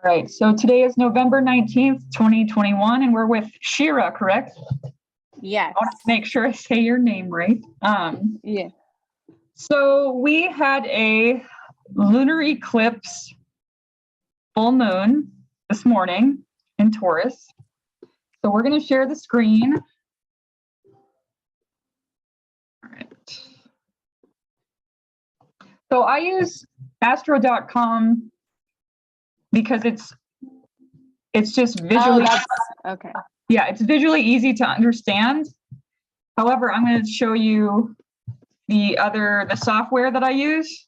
All right, so today is November 19th, 2021, and we're with Shira, correct? Yes. I want to make sure I say your name right. Yeah. So we had a lunar eclipse full moon this morning in Taurus. So we're going to share the screen. All right. So I use astro.com because it's just visually okay. Yeah, it's visually easy to understand. However, I'm going to show you the software that I use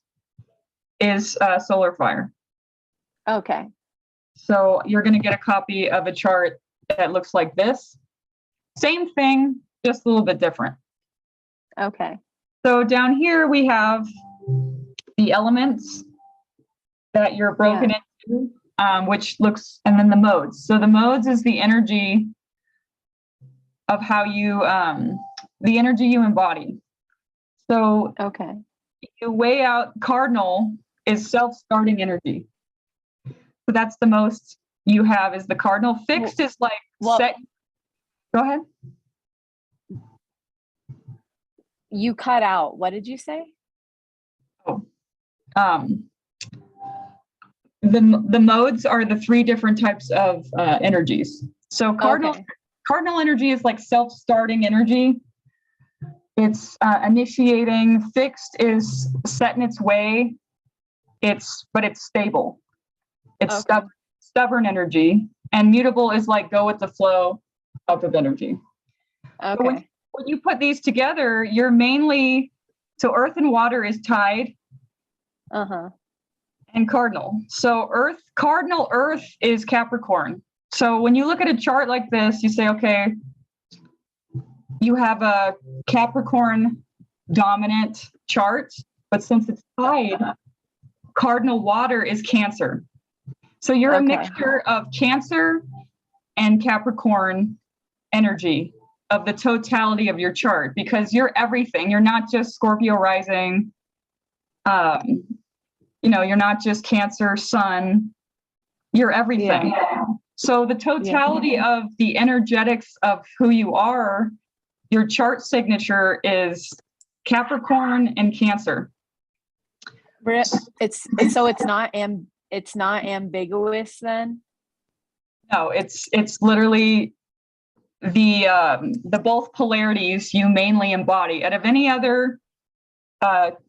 is SolarFire. Okay. So you're going to get a copy of a chart that looks like this. Same thing, just a little bit different. Okay. So down here we have the elements that you're broken into, and then the modes. So the modes is the energy of how you, the energy you embody. So okay. you weigh out cardinal is self-starting energy. So that's the most you have is the cardinal. Fixed is like set. Go ahead. You cut out. What did you say? Oh, the modes are the three different types of energies. So cardinal energy is like self-starting energy. It's initiating. Fixed is set in its way. But it's stable. It's stubborn energy. And mutable is like go with the flow type of energy. Okay. So when you put these together, you're mainly, so earth and water is tied. And cardinal. So cardinal earth is Capricorn. So when you look at a chart like this, you say, okay, you have a Capricorn dominant chart, but since it's tied, cardinal water is Cancer. So you're a mixture of Cancer and Capricorn energy of the totality of your chart because you're everything. You're not just Scorpio rising. You're not just Cancer, Sun. You're everything. Yeah. So the totality of the energetics of who you are, your chart signature is Capricorn and Cancer. It's not ambiguous then? No, it's literally the both polarities you mainly embody. Out of any other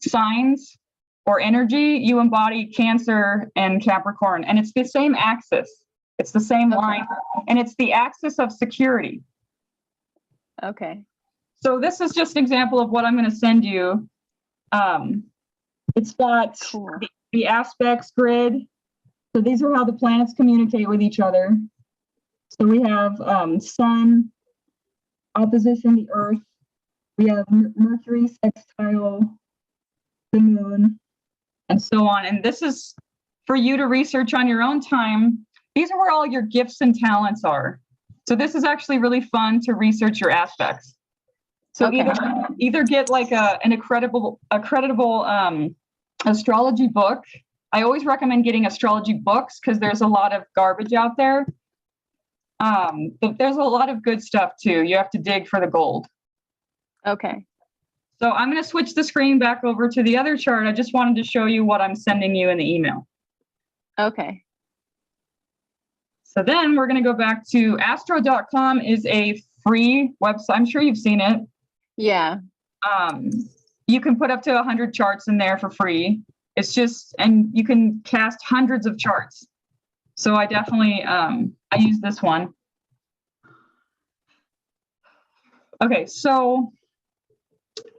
signs or energy, you embody Cancer and Capricorn, and it's the same axis. It's the same line, and it's the axis of security. Okay. So this is just an example of what I'm going to send you. It's got the aspects grid. So these are how the planets communicate with each other. So we have Sun, opposition the Earth. We have Mercury sextile the Moon, and so on. And this is for you to research on your own time. These are where all your gifts and talents are. So this is actually really fun to research your aspects. So either get like an accreditable astrology book. I always recommend getting astrology books because there's a lot of garbage out there. But there's a lot of good stuff too. You have to dig for the gold. Okay. So I'm going to switch the screen back over to the other chart. I just wanted to show you what I'm sending you in the email. Okay. So then we're going to go back to astro.com is a free website. I'm sure you've seen it. Yeah. You can put up to 100 charts in there for free. It's just, and you can cast hundreds of charts. So I definitely, I use this one. Okay, so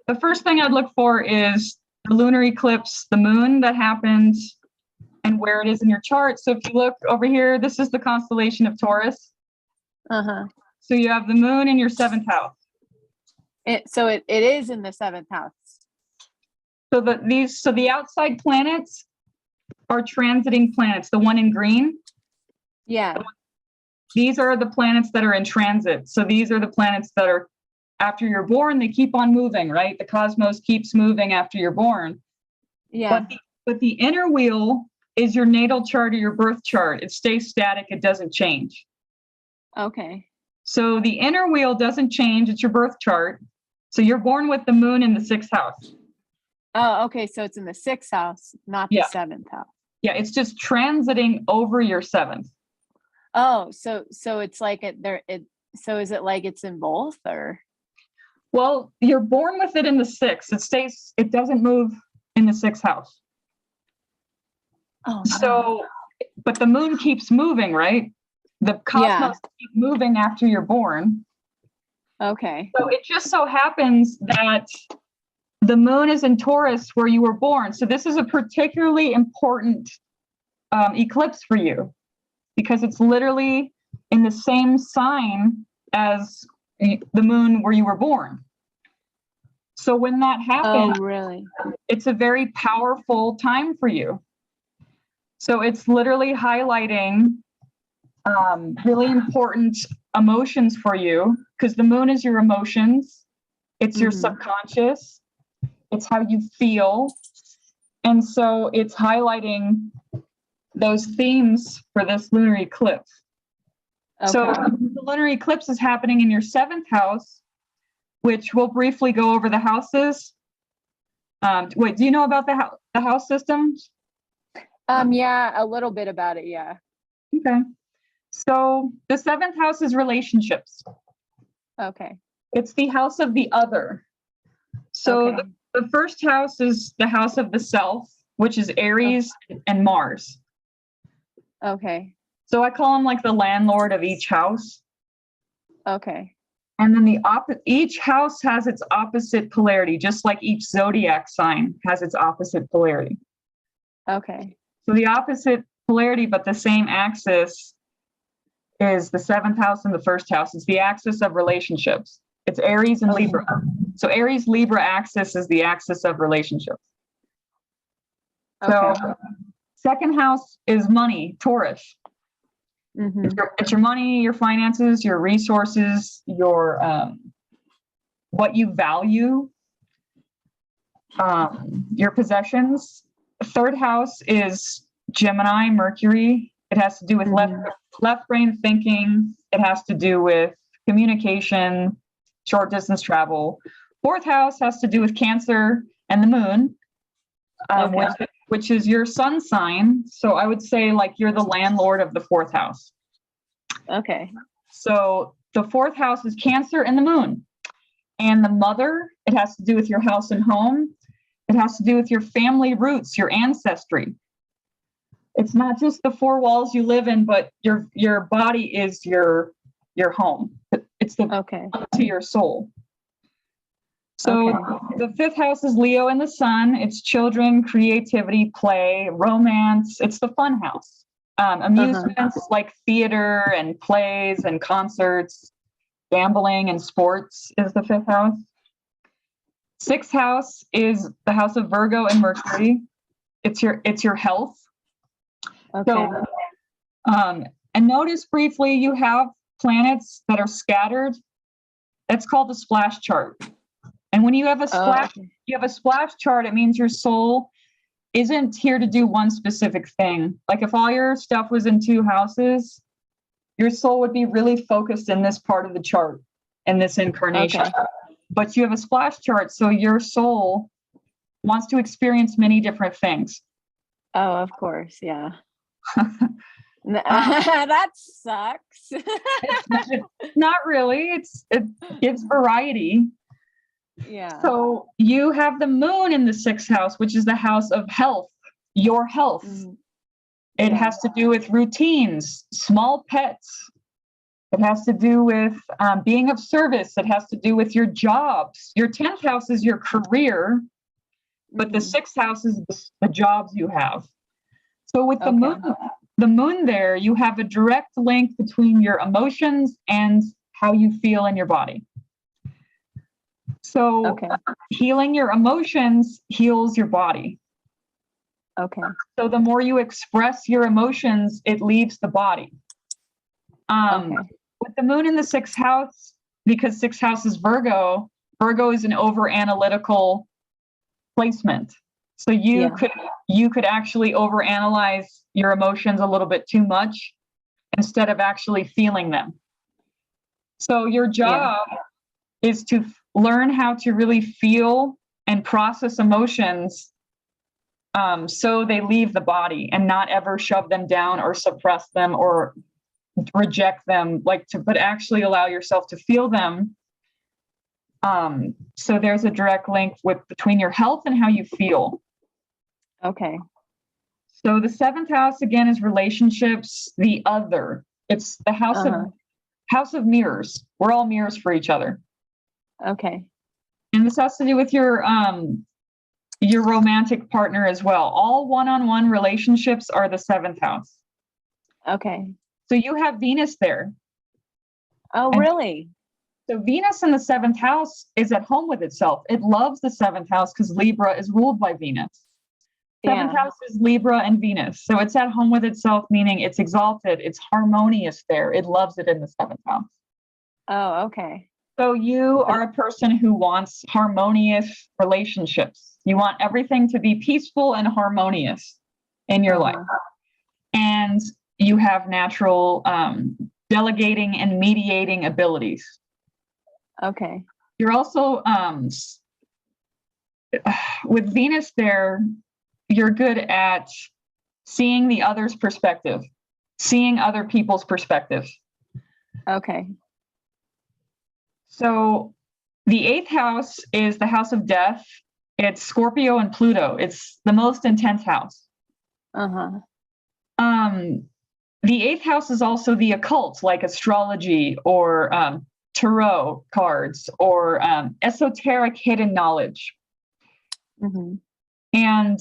the first thing I'd look for is the lunar eclipse, the moon that happens, and where it is in your chart. So if you look over here, this is the constellation of Taurus. So you have the moon in your 7th house. So it is in the 7th house. So the outside planets are transiting planets. The one in green. Yeah. These are the planets that are in transit. So these are the planets that are after you're born. They keep on moving, right? The cosmos keeps moving after you're born. Yeah. But the inner wheel is your natal chart or your birth chart. It stays static. It doesn't change. Okay. So the inner wheel doesn't change. It's your birth chart. So you're born with the moon in the 6th house. Oh, okay. So it's in the 6th house, not the Yeah. 7th house. Yeah, it's just transiting over your 7th. Oh, so it's like so is it like it's in both, or? Well, you're born with it in the 6th. It doesn't move in the 6th house. Oh, so, but the moon keeps moving, right? The cosmos keep moving after you're born. Okay. So it just so happens that the moon is in Taurus where you were born. So this is a particularly important eclipse for you because it's literally in the same sign as the moon where you were born. So when that happens, Oh, really? it's a very powerful time for you. So it's literally highlighting really important emotions for you because the moon is your emotions. It's your subconscious. It's how you feel. And so it's highlighting those themes for this lunar eclipse. Okay. So the lunar eclipse is happening in your 7th house, which we'll briefly go over the houses. Wait, do you know about the house systems? Yeah, a little bit about it. Yeah. Okay. So the 7th house is relationships. Okay. It's the house of the other. So the 1st house is the house of the self, which is Aries and Mars. Okay. So I call him like the landlord of each house. Okay. And then each house has its opposite polarity, just like each zodiac sign has its opposite polarity. Okay. So the opposite polarity, but the same axis, is the 7th house and the 1st house. It's the axis of relationships. It's Aries and Libra. So Aries Libra axis is the axis of relationships. So 2nd house is money, Taurus. It's your money, your finances, your resources, your what you value, your possessions. 3rd house is Gemini, Mercury. It has to do with left brain thinking. It has to do with communication, short distance travel. 4th house has to do with Cancer and the moon, which is your sun sign. So I would say like you're the landlord of the 4th house. Okay. So the 4th house is Cancer and the moon. And the mother, it has to do with your house and home. It has to do with your family roots, your ancestry. It's not just the 4 walls you live in, but your body is your home. It's the to your soul. So the 5th house is Leo and the sun. It's children, creativity, play, romance. It's the fun house. Amusements like theater and plays and concerts, gambling and sports is the 5th house. 6th house is the house of Virgo and Mercury. It's your health. Okay. So, and notice briefly, you have planets that are scattered. That's called the splash chart. And when you have a splash chart, it means your soul isn't here to do one specific thing. Like if all your stuff was in 2 houses, your soul would be really focused in this part of the chart, in this incarnation. Okay. But you have a splash chart, so your soul wants to experience many different things. Oh, of course, yeah. That sucks. It's not really. It gives variety. Yeah. So you have the moon in the 6th house, which is the house of health, your health. It has to do with routines, small pets. It has to do with being of service. It has to do with your jobs. Your 10th house is your career, but the 6th house is the jobs you have. So with the moon there, you have a direct link between your emotions and how you feel in your body. So healing your emotions heals your body. Okay. So the more you express your emotions, it leaves the body. With the moon in the 6th house, because 6th house is Virgo, Virgo is an over analytical placement. So Yeah. you could actually overanalyze your emotions a little bit too much instead of actually feeling them. So your job is to learn how to really feel and process emotions, so they leave the body and not ever shove them down or suppress them or reject them, but actually allow yourself to feel them. So there's a direct link between your health and how you feel. Okay. So the seventh house again is relationships, the other. It's the house of mirrors. We're all mirrors for each other. Okay. And this has to do with your romantic partner as well. All one-on-one relationships are the seventh house. Okay. So you have Venus there. Oh, And really? so Venus in the seventh house is at home with itself. It loves the seventh house because Libra is ruled by Venus. Seventh Yeah. house is Libra and Venus. So it's at home with itself, meaning it's exalted, it's harmonious there. It loves it in the seventh house. Oh, okay. So you are a person who wants harmonious relationships. You want everything to be peaceful and harmonious in your life. And you have natural delegating and mediating abilities. Okay. You're also, with Venus there, you're good at seeing the other's perspective, seeing other people's perspective. Okay. So the eighth house is the house of death. It's Scorpio and Pluto. It's the most intense house. Uh-huh. The eighth house is also the occult, like astrology or tarot cards or esoteric hidden knowledge. Mm-hmm. And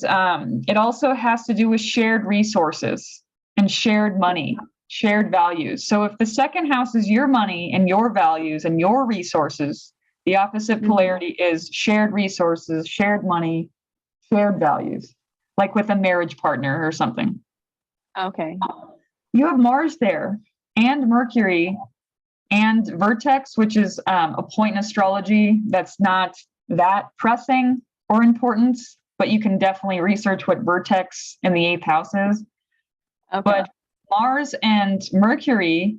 it also has to do with shared resources and shared money, shared values. So if the second house is your money and your values and your resources, the opposite polarity is shared resources, shared money, shared values, like with a marriage partner or something. Okay. You have Mars there and Mercury and Vertex, which is a point in astrology that's not that pressing or important, but you can definitely research what Vertex in the eighth house is. Okay. But Mars and Mercury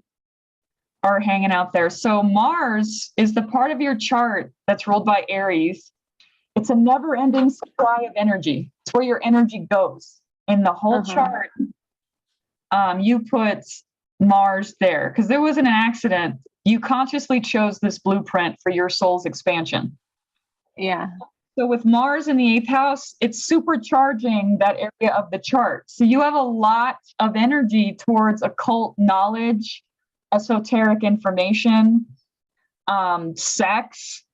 are hanging out there. So Mars is the part of your chart that's ruled by Aries. It's a never-ending supply of energy. It's where your energy goes. In the whole chart, you put Mars there because there wasn't an accident. You consciously chose this blueprint for your soul's expansion. Yeah. So with Mars in the eighth house, it's supercharging that area of the chart. So you have a lot of energy towards occult knowledge, esoteric information, sex,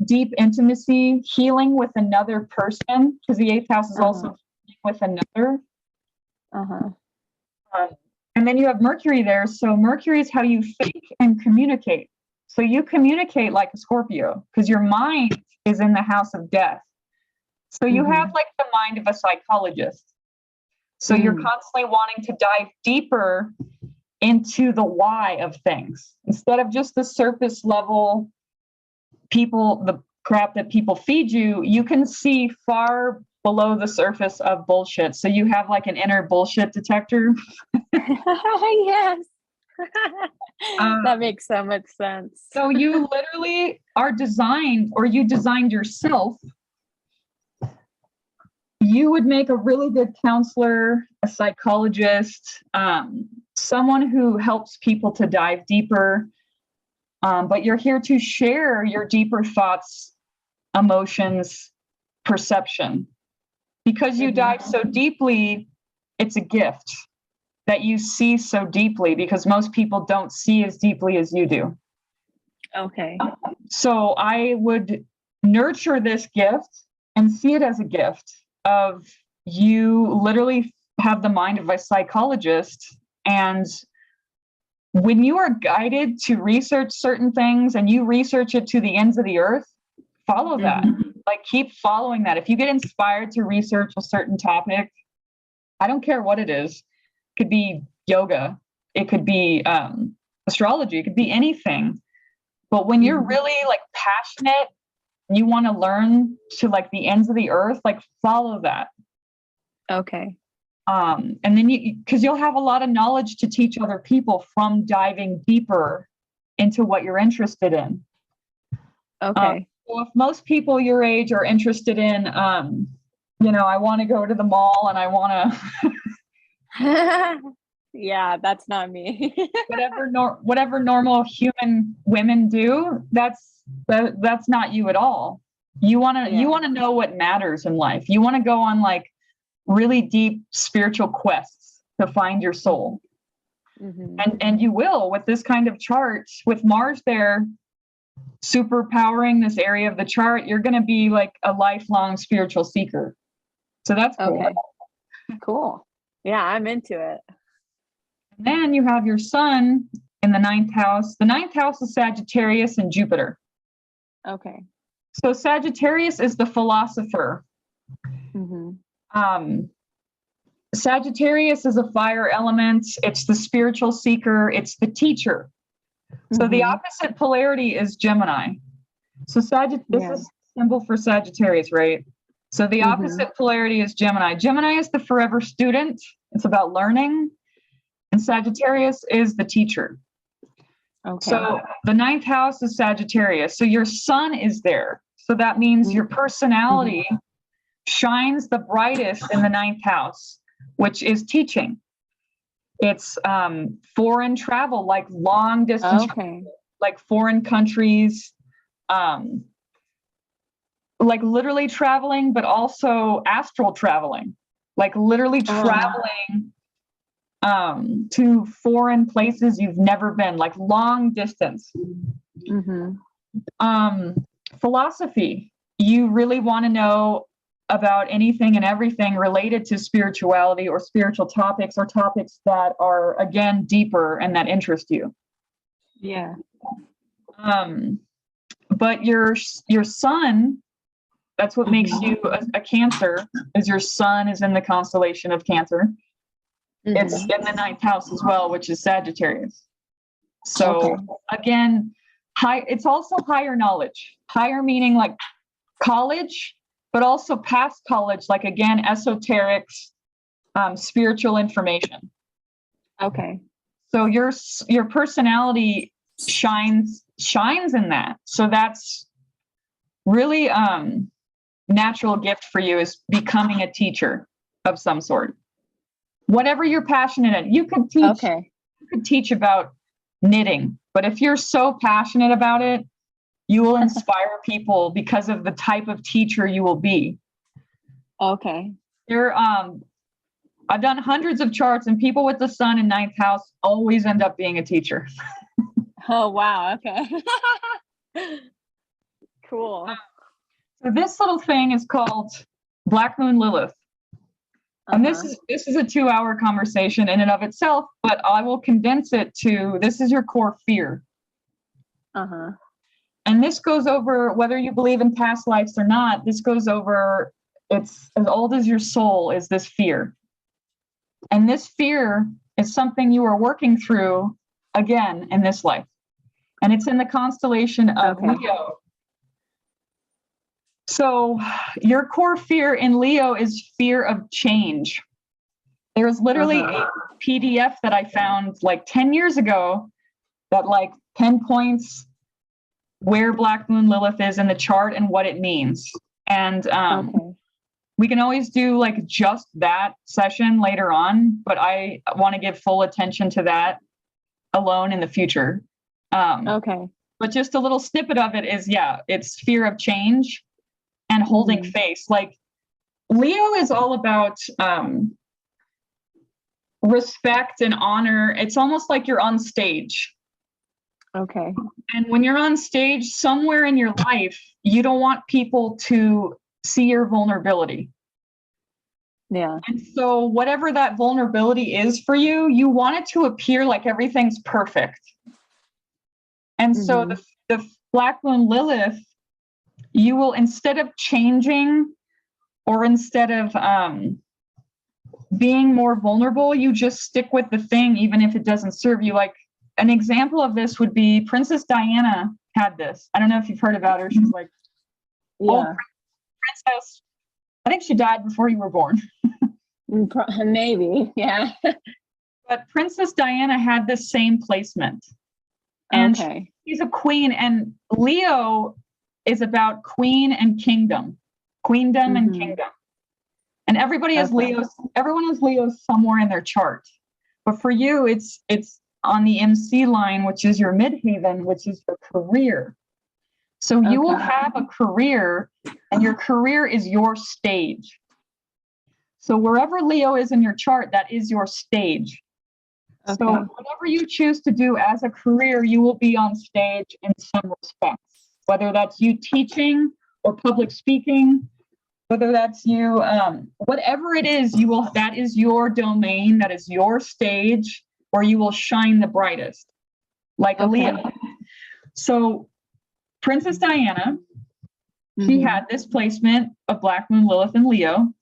deep intimacy, healing with another person, because the eighth house is also with another. And then you have Mercury there. So Mercury is how you think and communicate. So you communicate like a Scorpio because your mind is in the house of death. So you have like the mind of a psychologist. So you're constantly wanting to dive deeper into the why of things instead of just the surface level the crap that people feed you. You can see far below the surface of bullshit. So you have like an inner bullshit detector. Yes. That makes so much sense. So you literally are designed, or you designed yourself. You would make a really good counselor, a psychologist, someone who helps people to dive deeper. But you're here to share your deeper thoughts, emotions, perception. Because you dive so deeply, it's a gift that you see so deeply because most people don't see as deeply as you do. Okay. So I would nurture this gift and see it as a gift of you literally have the mind of a psychologist. And when you are guided to research certain things and you research it to the ends of the earth, follow that. Like keep following that. If you get inspired to research a certain topic, I don't care what it is. It could be yoga. It could be astrology. It could be anything. But when you're really like passionate you want to learn to like the ends of the earth, like follow that. Okay. And then because you'll have a lot of knowledge to teach other people from diving deeper into what you're interested in. Okay. So if most people your age are interested in, I want to go to the mall and I want to Yeah, that's not me. whatever normal human women do, that's not you at all. You want to know what matters in life. You want to go on like really deep spiritual quests to find your soul. And you will with this kind of chart with Mars there superpowering this area of the chart. You're going to be like a lifelong spiritual seeker. So that's cool. Okay. Cool. Yeah, I'm into it. And then you have your sun in the 9th house. The 9th house is Sagittarius and Jupiter. Okay. So Sagittarius is the philosopher. Sagittarius is a fire element. It's the spiritual seeker. It's the teacher. So the opposite polarity is Gemini. So this is symbol for Sagittarius, right? So the opposite polarity is Gemini. Gemini is the forever student. It's about learning. And Sagittarius is the teacher. Okay. So the 9th house is Sagittarius. So your sun is there. So that means your personality shines the brightest in the 9th house, which is teaching. It's foreign travel, like long distance, like foreign countries, like literally traveling, but also astral traveling, like literally traveling to foreign places you've never been, like long distance. Philosophy, you really want to know about anything and everything related to spirituality or spiritual topics or topics that are, again, deeper and that interest you. Yeah. But your sun, that's what makes you a Cancer, is your sun is in the constellation of Cancer. It's in the 9th house as well, which is Sagittarius. So again, it's also higher knowledge. Higher meaning like college, but also past college, like again, esoterics, spiritual information. Okay. So your personality shines in that. So that's really natural gift for you, is becoming a teacher of some sort. Whatever you're passionate in, you could teach. You could teach about knitting, but if you're so passionate about it, you will inspire people because of the type of teacher you will be. Okay. I've done hundreds of charts, and people with the sun in 9th house always end up being a teacher. Oh, wow. Okay. Cool. So this little thing is called Black Moon Lilith. And this is a 2-hour conversation in and of itself, but I will condense it to, this is your core fear. And this goes over whether you believe in past lives or not. This goes over, it's as old as your soul, is this fear. And this fear is something you are working through again in this life. And it's in the constellation of Leo. So your core fear in Leo is fear of change. There's literally a PDF that I found like 10 years ago that like pinpoints where Black Moon Lilith is in the chart and what it means. And we can always do like just that session later on, but I want to give full attention to that alone in the future. But just a little snippet of it is, it's fear of change and holding face. Like Leo is all about respect and honor. It's almost like you're on stage. And when you're on stage somewhere in your life, you don't want people to see your vulnerability. And so whatever that vulnerability is for you, you want it to appear like everything's perfect. And so the Black Moon Lilith, you will, instead of changing or instead of being more vulnerable, you just stick with the thing, even if it doesn't serve you. Like an example of this would be Princess Diana had this. I don't know if you've heard about her. She's like Oh, Yeah. Princess. I think she died before you were born. Maybe. Yeah. But Princess Diana had this same placement. And Okay. she's a queen. And Leo is about queen and kingdom, queendom and Mhm. kingdom. And everybody has Okay. Leos. Everyone has Leos somewhere in their chart. But for you, it's on the MC line, which is your midhaven, which is your career. So you will Okay. have a career, and your career is your stage. So wherever Leo is in your chart, that is your stage. So Okay. whatever you choose to do as a career, you will be on stage in some respects, whether that's you teaching or public speaking, whether that's you, whatever it is, that is your domain, that is your stage, where you will shine the brightest, like a Okay. Leo. So Princess Diana, she Mhm. had this placement of Black Moon, Lilith, and Leo,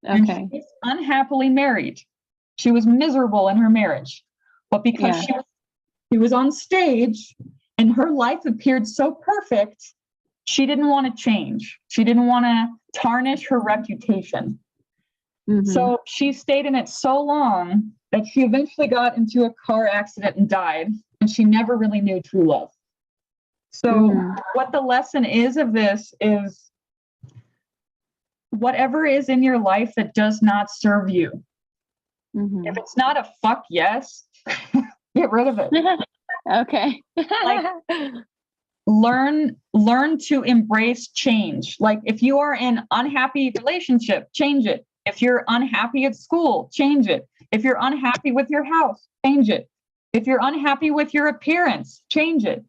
and she Okay. was unhappily married. She was miserable in her marriage, but because Yeah. she was on stage and her life appeared so perfect, she didn't want to change. She didn't want to tarnish her reputation. Mhm. So she stayed in it so long that she eventually got into a car accident and died, and she never really knew true love. So what the lesson is of this is whatever is in your life that does not serve you, Mhm. if it's not a fuck yes, get rid of it. Okay. Like learn to embrace change. Like if you are in unhappy relationship, change it. If you're unhappy at school, change it. If you're unhappy with your house, change it. If you're unhappy with your appearance, change it.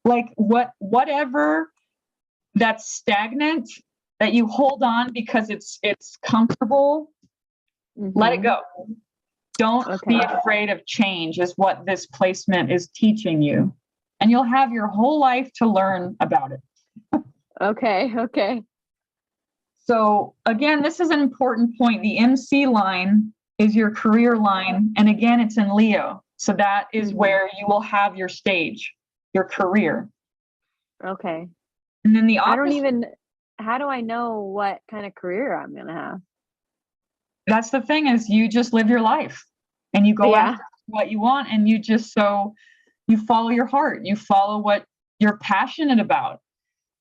Like whatever that's stagnant that you hold on because it's comfortable, let it Mhm. go. Don't be Okay. afraid of change is what this placement is teaching you. And you'll have your whole life to learn about it. Okay. Okay. So again, this is an important point. The MC line is your career line. And again, it's in Leo. So that is where you will have your stage, your career. Okay. And then the I don't opposite, even, how do I know what kind of career I'm going to have? that's the thing is you just live your life and you go Yeah. after what you want and you follow your heart. You follow what you're passionate about.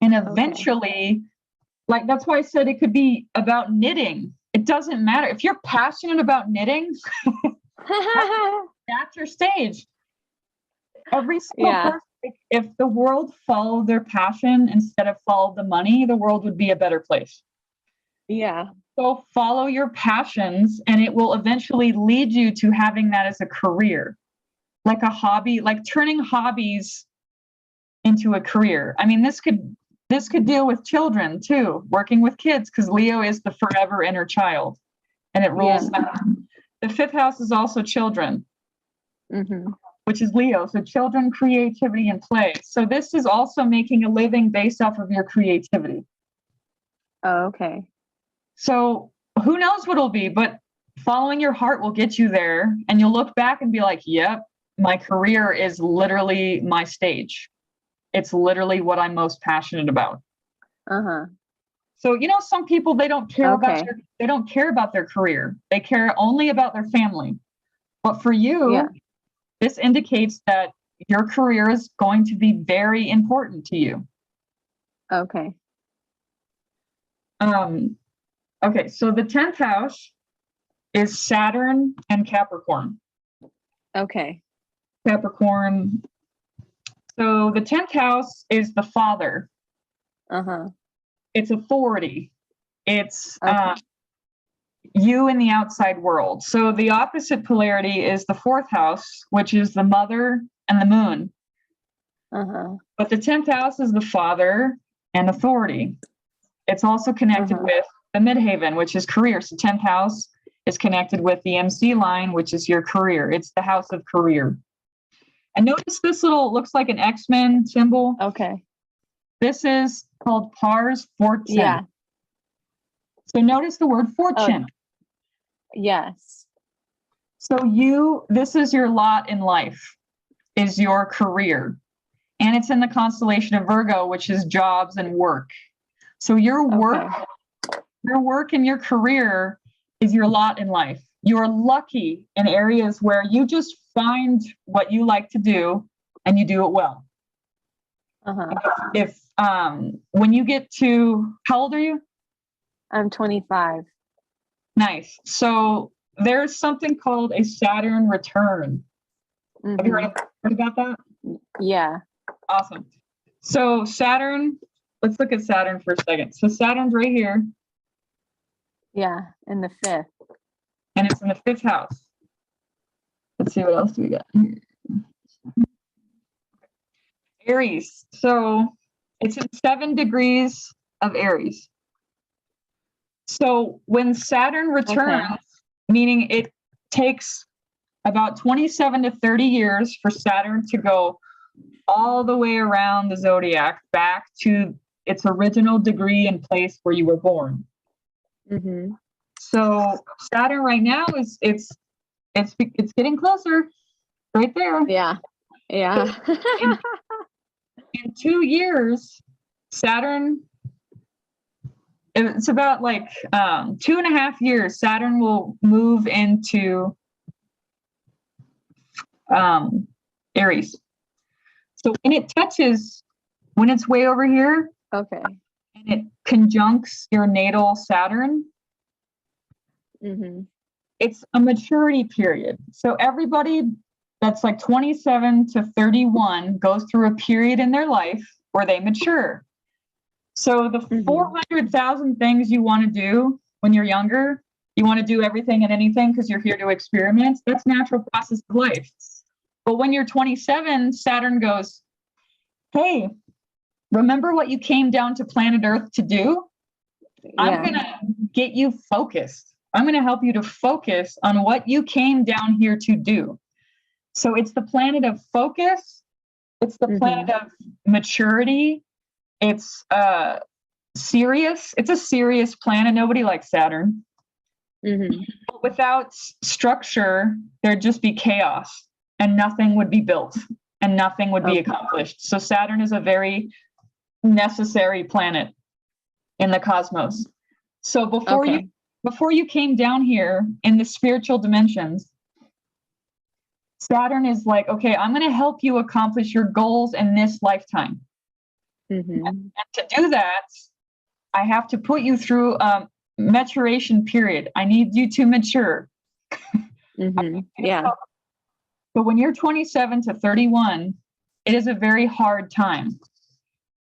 And eventually, like that's why I said it could be about knitting. It doesn't matter. If you're passionate about knitting, that's your stage. Every single Yeah. person, if the world followed their passion instead of followed the money, the world would be a better place. Yeah. So follow your passions and it will eventually lead you to having that as a career, like a hobby, like turning hobbies into a career. I mean, this could deal with children too, working with kids, because Leo is the forever inner child and it rules them. The fifth house is also children, which is Leo. So children, creativity, and play. So this is also making a living based off of your creativity. Oh, okay. So who knows what it'll be, but following your heart will get you there. And you'll look back and be like, yep, my career is literally my stage. It's literally what I'm most passionate about. So, some people, they don't care about their career. They care only about their family. But for you, this indicates that your career is going to be very important to you. Okay. Okay, so the 10th house is Saturn and Capricorn. Okay. Capricorn. So the 10th house is the father. It's authority. It's you in the outside world. So the opposite polarity is the 4th house, which is the mother and the moon. But the 10th house is the father and authority. It's also connected with the midhaven, which is career. So 10th house is connected with the MC line, which is your career. It's the house of career. And notice this looks like an X-Men symbol. Okay. This is called Pars Fortune. Yeah. So notice the word fortune. Yes. So this is your lot in life, is your career. And it's in the constellation of Virgo, which is jobs and work. So Okay. your work and your career is your lot in life. You're lucky in areas where you just find what you like to do and you do it well. Uh-huh. If when you get to, how old are you? I'm 25. Nice. So there's something called a Saturn return. Have you Mhm. heard about that? Yeah. Awesome. So Saturn, let's look at Saturn for a second. So Saturn's right here, Yeah. In the 5th. and it's in the 5th house. Let's see, what else do we got here? Aries. So it's in 7 degrees of Aries. So when Saturn returns, meaning it takes about 27 to 30 years for Saturn to go all the way around the zodiac back to its original degree and place where you were born. Mm-hmm. So Saturn right now it's getting closer, right there. Yeah. Yeah. In 2 years, Saturn, it's about like 2.5 years, Saturn will move into Aries. So when it's way over here Okay. and it conjuncts your natal Saturn, Mm-hmm. it's a maturity period. So everybody that's like 27 to 31 goes through a period in their life where they mature. So the 400,000 things you want to do when you're younger, you want to do everything and anything because you're here to experiment. That's natural process of life. But when you're 27, Saturn goes, hey, remember what you came down to planet Earth to do? I'm going to get you focused. I'm going to help you to focus on what you came down here to do. So it's the planet of focus. It's the planet of maturity. It's serious. It's a serious planet. Nobody likes Saturn. Mm-hmm. But without structure, there'd just be chaos and nothing would be built and nothing would be accomplished. So Saturn is a very necessary planet in the cosmos. So before you came down here in the spiritual dimensions, Saturn is like, okay, I'm going to help you accomplish your goals in this lifetime. And to do that, I have to put you through a maturation period. I need you to mature. Yeah. But when you're 27 to 31, it is a very hard time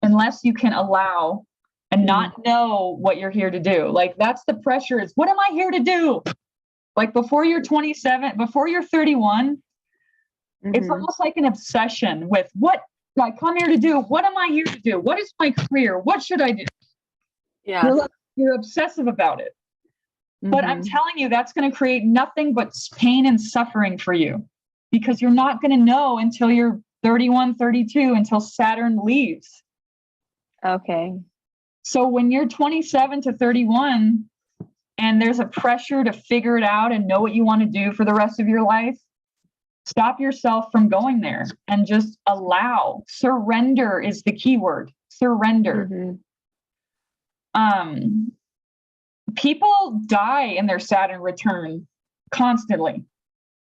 unless you can allow and not know what you're here to do. Like that's the pressure is, what am I here to do? Like before you're 27, before you're 31, it's almost like an obsession with what do I come here to do? What am I here to do? What is my career? What should I do? Yeah. You're obsessive about it. But I'm telling you, that's going to create nothing but pain and suffering for you because you're not going to know until you're 31, 32, until Saturn leaves. Okay. So when you're 27 to 31 and there's a pressure to figure it out and know what you want to do for the rest of your life, stop yourself from going there and just allow. Surrender is the key word. Surrender. People die in their Saturn return constantly.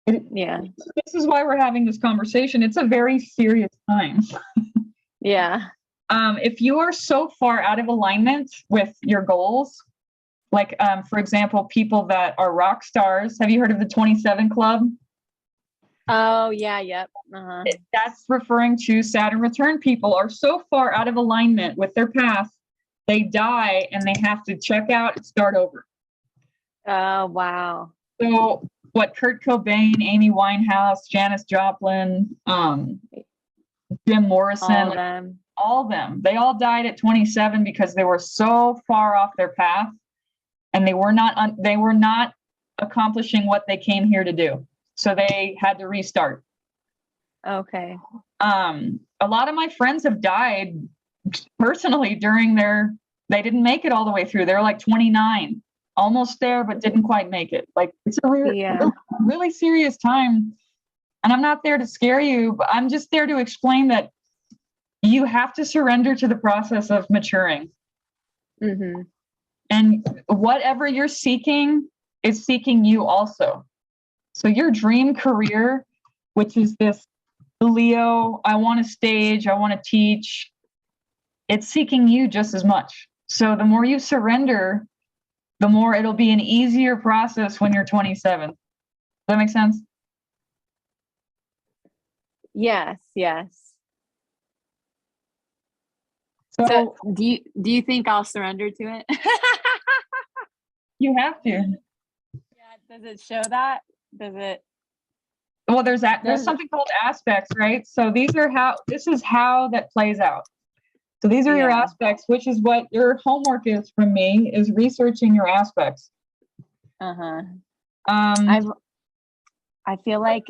This is why we're having this conversation. It's a very serious time. Yeah. If you are so far out of alignment with your goals, like, for example, people that are rock stars, have you heard of the 27 Club? Oh, yeah. Yep. That's referring to Saturn return. People are so far out of alignment with their path, they die and they have to check out and start over. Oh, wow. So what Kurt Cobain, Amy Winehouse, Janis Joplin, Jim Morrison, all of them, they all died at 27 because they were so far off their path and they were not accomplishing what they came here to do. So they had to restart. Okay. A lot of my friends have died personally they didn't make it all the way through. They're like 29, almost there, but didn't quite make it. Like it's a really serious time. And I'm not there to scare you, but I'm just there to explain that you have to surrender to the process of maturing. Mm-hmm. And whatever you're seeking is seeking you also. So your dream career, which is this Leo, I want to stage, I want to teach, it's seeking you just as much. So the more you surrender, the more it'll be an easier process when you're 27. Does that make sense? Yes, yes. So, So do you think I'll surrender to it? you have to. Yeah, does it show that? Does it? Well, there's Does something called aspects, right? So this is how that plays out. So these are your Yeah. aspects, which is what your homework is from me, is researching your aspects. Uh-huh. Um, I feel like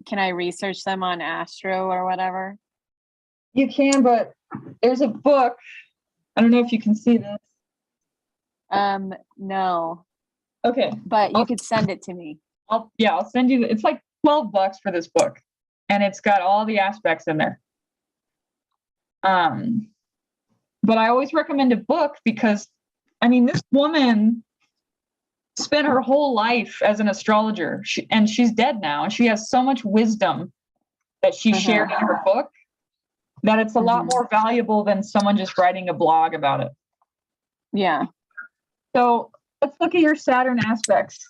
can I research them on Astro or whatever? you can, but there's a book. I don't know if you can see this. No, Okay. but you could send it to me. I'll send you. It's like $12 for this book, and it's got all the aspects in there. But I always recommend a book because, I mean, this woman spent her whole life as an astrologer, and she's dead now, and she has so much wisdom that she shared in her book that it's a lot more valuable than someone just writing a blog about it. Yeah. So let's look at your Saturn aspects.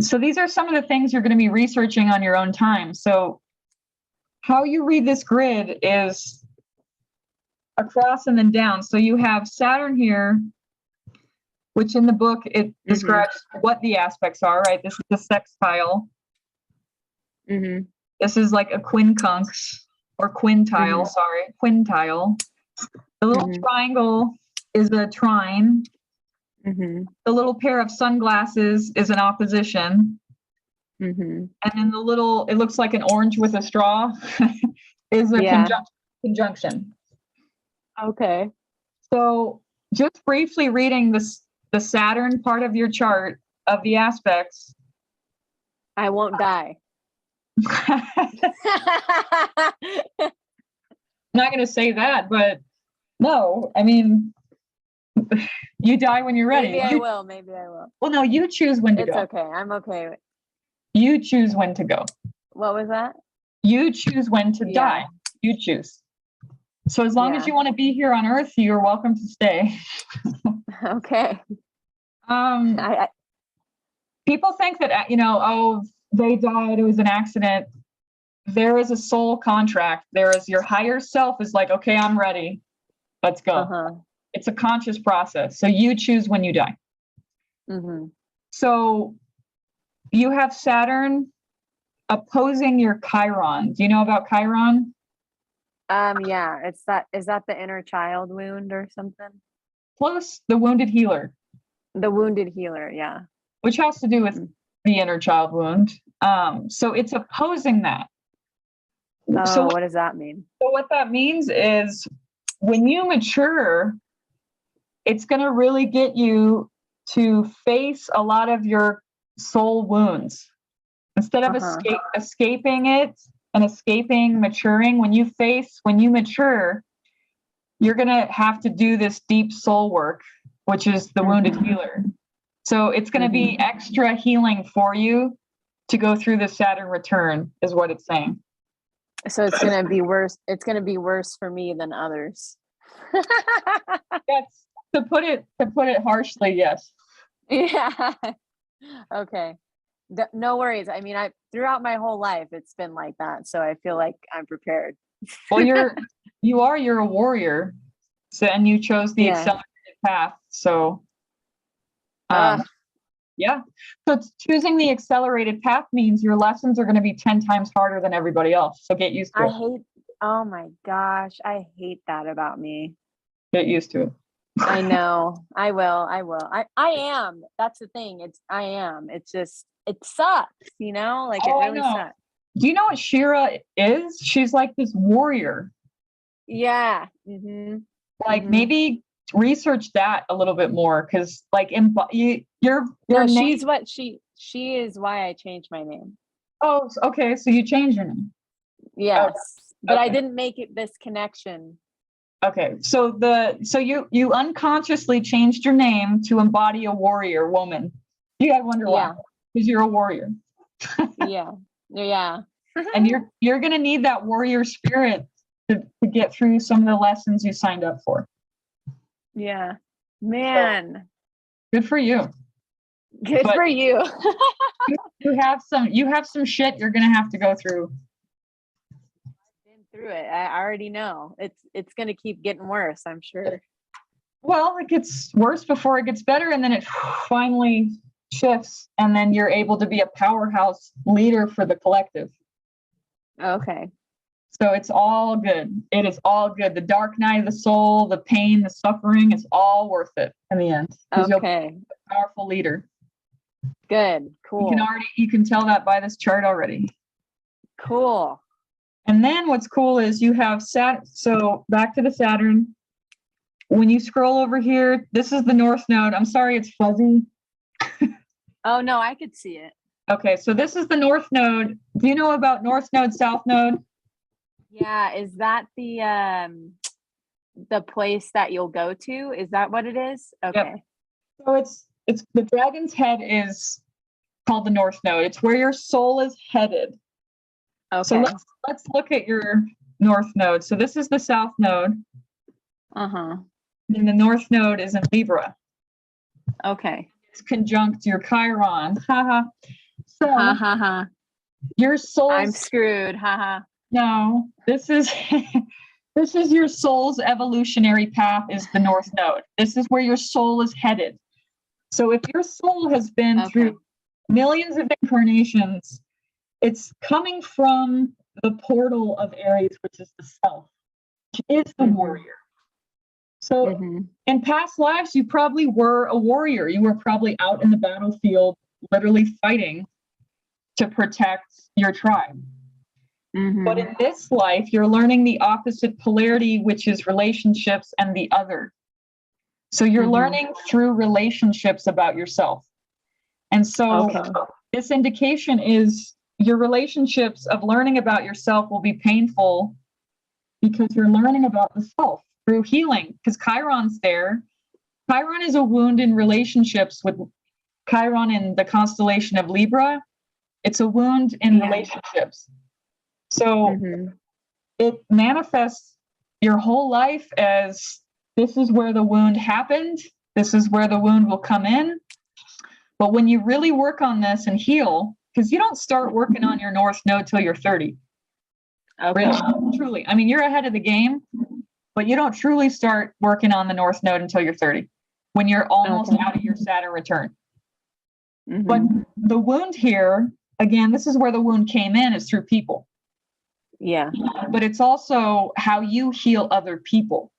So these are some of the things you're going to be researching on your own time. So how you read this grid is across and then down. So you have Saturn here, which in the book, it describes what the aspects are, right? This is the sextile. This is like a quincunx or quintile, quintile. The little triangle is a trine. The little pair of sunglasses is an opposition. And then the little, it looks like an orange with a straw, is a conjunction. Okay. So just briefly reading the Saturn part of your chart of the aspects. I won't die. I'm not going to say that, but no, I mean, you die when you're ready. Maybe I will. Well, no, you choose when to go. It's okay. I'm okay. You choose when to go. What was that? You choose when to die. You choose. So as long as you want to be here on Earth, you're welcome to stay. Okay. People think that, oh, they died, it was an accident. There is a soul contract. There is your higher self is like, okay, I'm ready. Let's go. It's a conscious process. So you choose when you die. So you have Saturn opposing your Chiron. Do you know about Chiron? Yeah, is that the inner child wound or something? Plus the wounded healer. The wounded healer, yeah. Which has to do with the inner child wound. So it's opposing that. So what does that mean? So what that means is when you mature, it's going to really get you to face a lot of your soul wounds. Instead of escaping it and escaping maturing, when you mature, you're going to have to do this deep soul work, which is the wounded healer. So it's going to be extra healing for you to go through the Saturn return, is what it's saying. So it's going to be worse. It's going to be worse for me than others. That's to put it harshly, yes. Yeah. Okay. No worries. I mean, throughout my whole life, it's been like that. So I feel like I'm prepared. Well, you're a warrior. So, and you chose the accelerated path. So, yeah. So choosing the accelerated path means your lessons are going to be 10 times harder than everybody else. So get used to it. Oh my gosh. I hate that about me. Get used to it. I know. I will. I am. That's the thing. I am. It's just, it sucks, like it really sucks. Do you know what Shira is? She's like this warrior. Yeah. Like maybe research that a little bit more, because like she's what she is why I changed my name. Oh, okay. So you changed your name. Yes. Okay. But I didn't make it this connection Okay, so you unconsciously changed your name to embody a warrior woman. You gotta wonder why, Yeah. because you're a warrior, Yeah. Yeah. and you're gonna need that warrior spirit to get through some of the lessons you signed up for. Yeah. Man. Good for you. Good But for you. you have some shit you're gonna have to go through. Been through it. I already know. It's gonna keep getting worse, I'm sure. Well, it gets worse before it gets better, and then it finally shifts, and then you're able to be a powerhouse leader for the collective. Okay. So it's all good. It is all good. The dark night of the soul, the pain, the suffering is all worth it in the end. Because you'll be Okay. a powerful leader. Good. Cool. You can tell that by this chart already. Cool. And then what's cool is you have Saturn. So back to the Saturn. When you scroll over here, this is the North Node. I'm sorry, it's fuzzy. Oh no, I could see it. Okay, so this is the North Node. Do you know about North Node, South Node? Yeah, is that the place that you'll go to? Is that what it is? Okay. Yep. So it's the dragon's head is called the North Node. It's where your soul is headed. Okay. So let's look at your North Node. So this is the South Node. Uh-huh. And the North Node is in Libra. Okay. It's conjunct your Chiron. Haha. So Ha ha ha. your soul. I'm screwed. Haha. No, this is this is your soul's evolutionary path is the North Node. This is where your soul is headed. So if your soul has been through millions of incarnations, it's coming from the portal of Aries, which is the self, which is the warrior. So in past lives, you probably were a warrior. You were probably out in the battlefield, literally fighting to protect your tribe. But in this life, you're learning the opposite polarity, which is relationships and the other. So you're learning through relationships about yourself. And so this indication is your relationships of learning about yourself will be painful because you're learning about the self through healing, because Chiron's there. Chiron is a wound in relationships with Chiron in the constellation of Libra. It's a wound in relationships. So it manifests your whole life as this is where the wound happened. This is where the wound will come in. But when you really work on this and heal, because you don't start working on your North Node till you're 30. Okay. Truly. I mean, you're ahead of the game, but you don't truly start working on the North Node until you're 30, when you're almost out of your Saturn return. But the wound here, again, this is where the wound came in, is through people. Yeah. But it's also how you heal other people.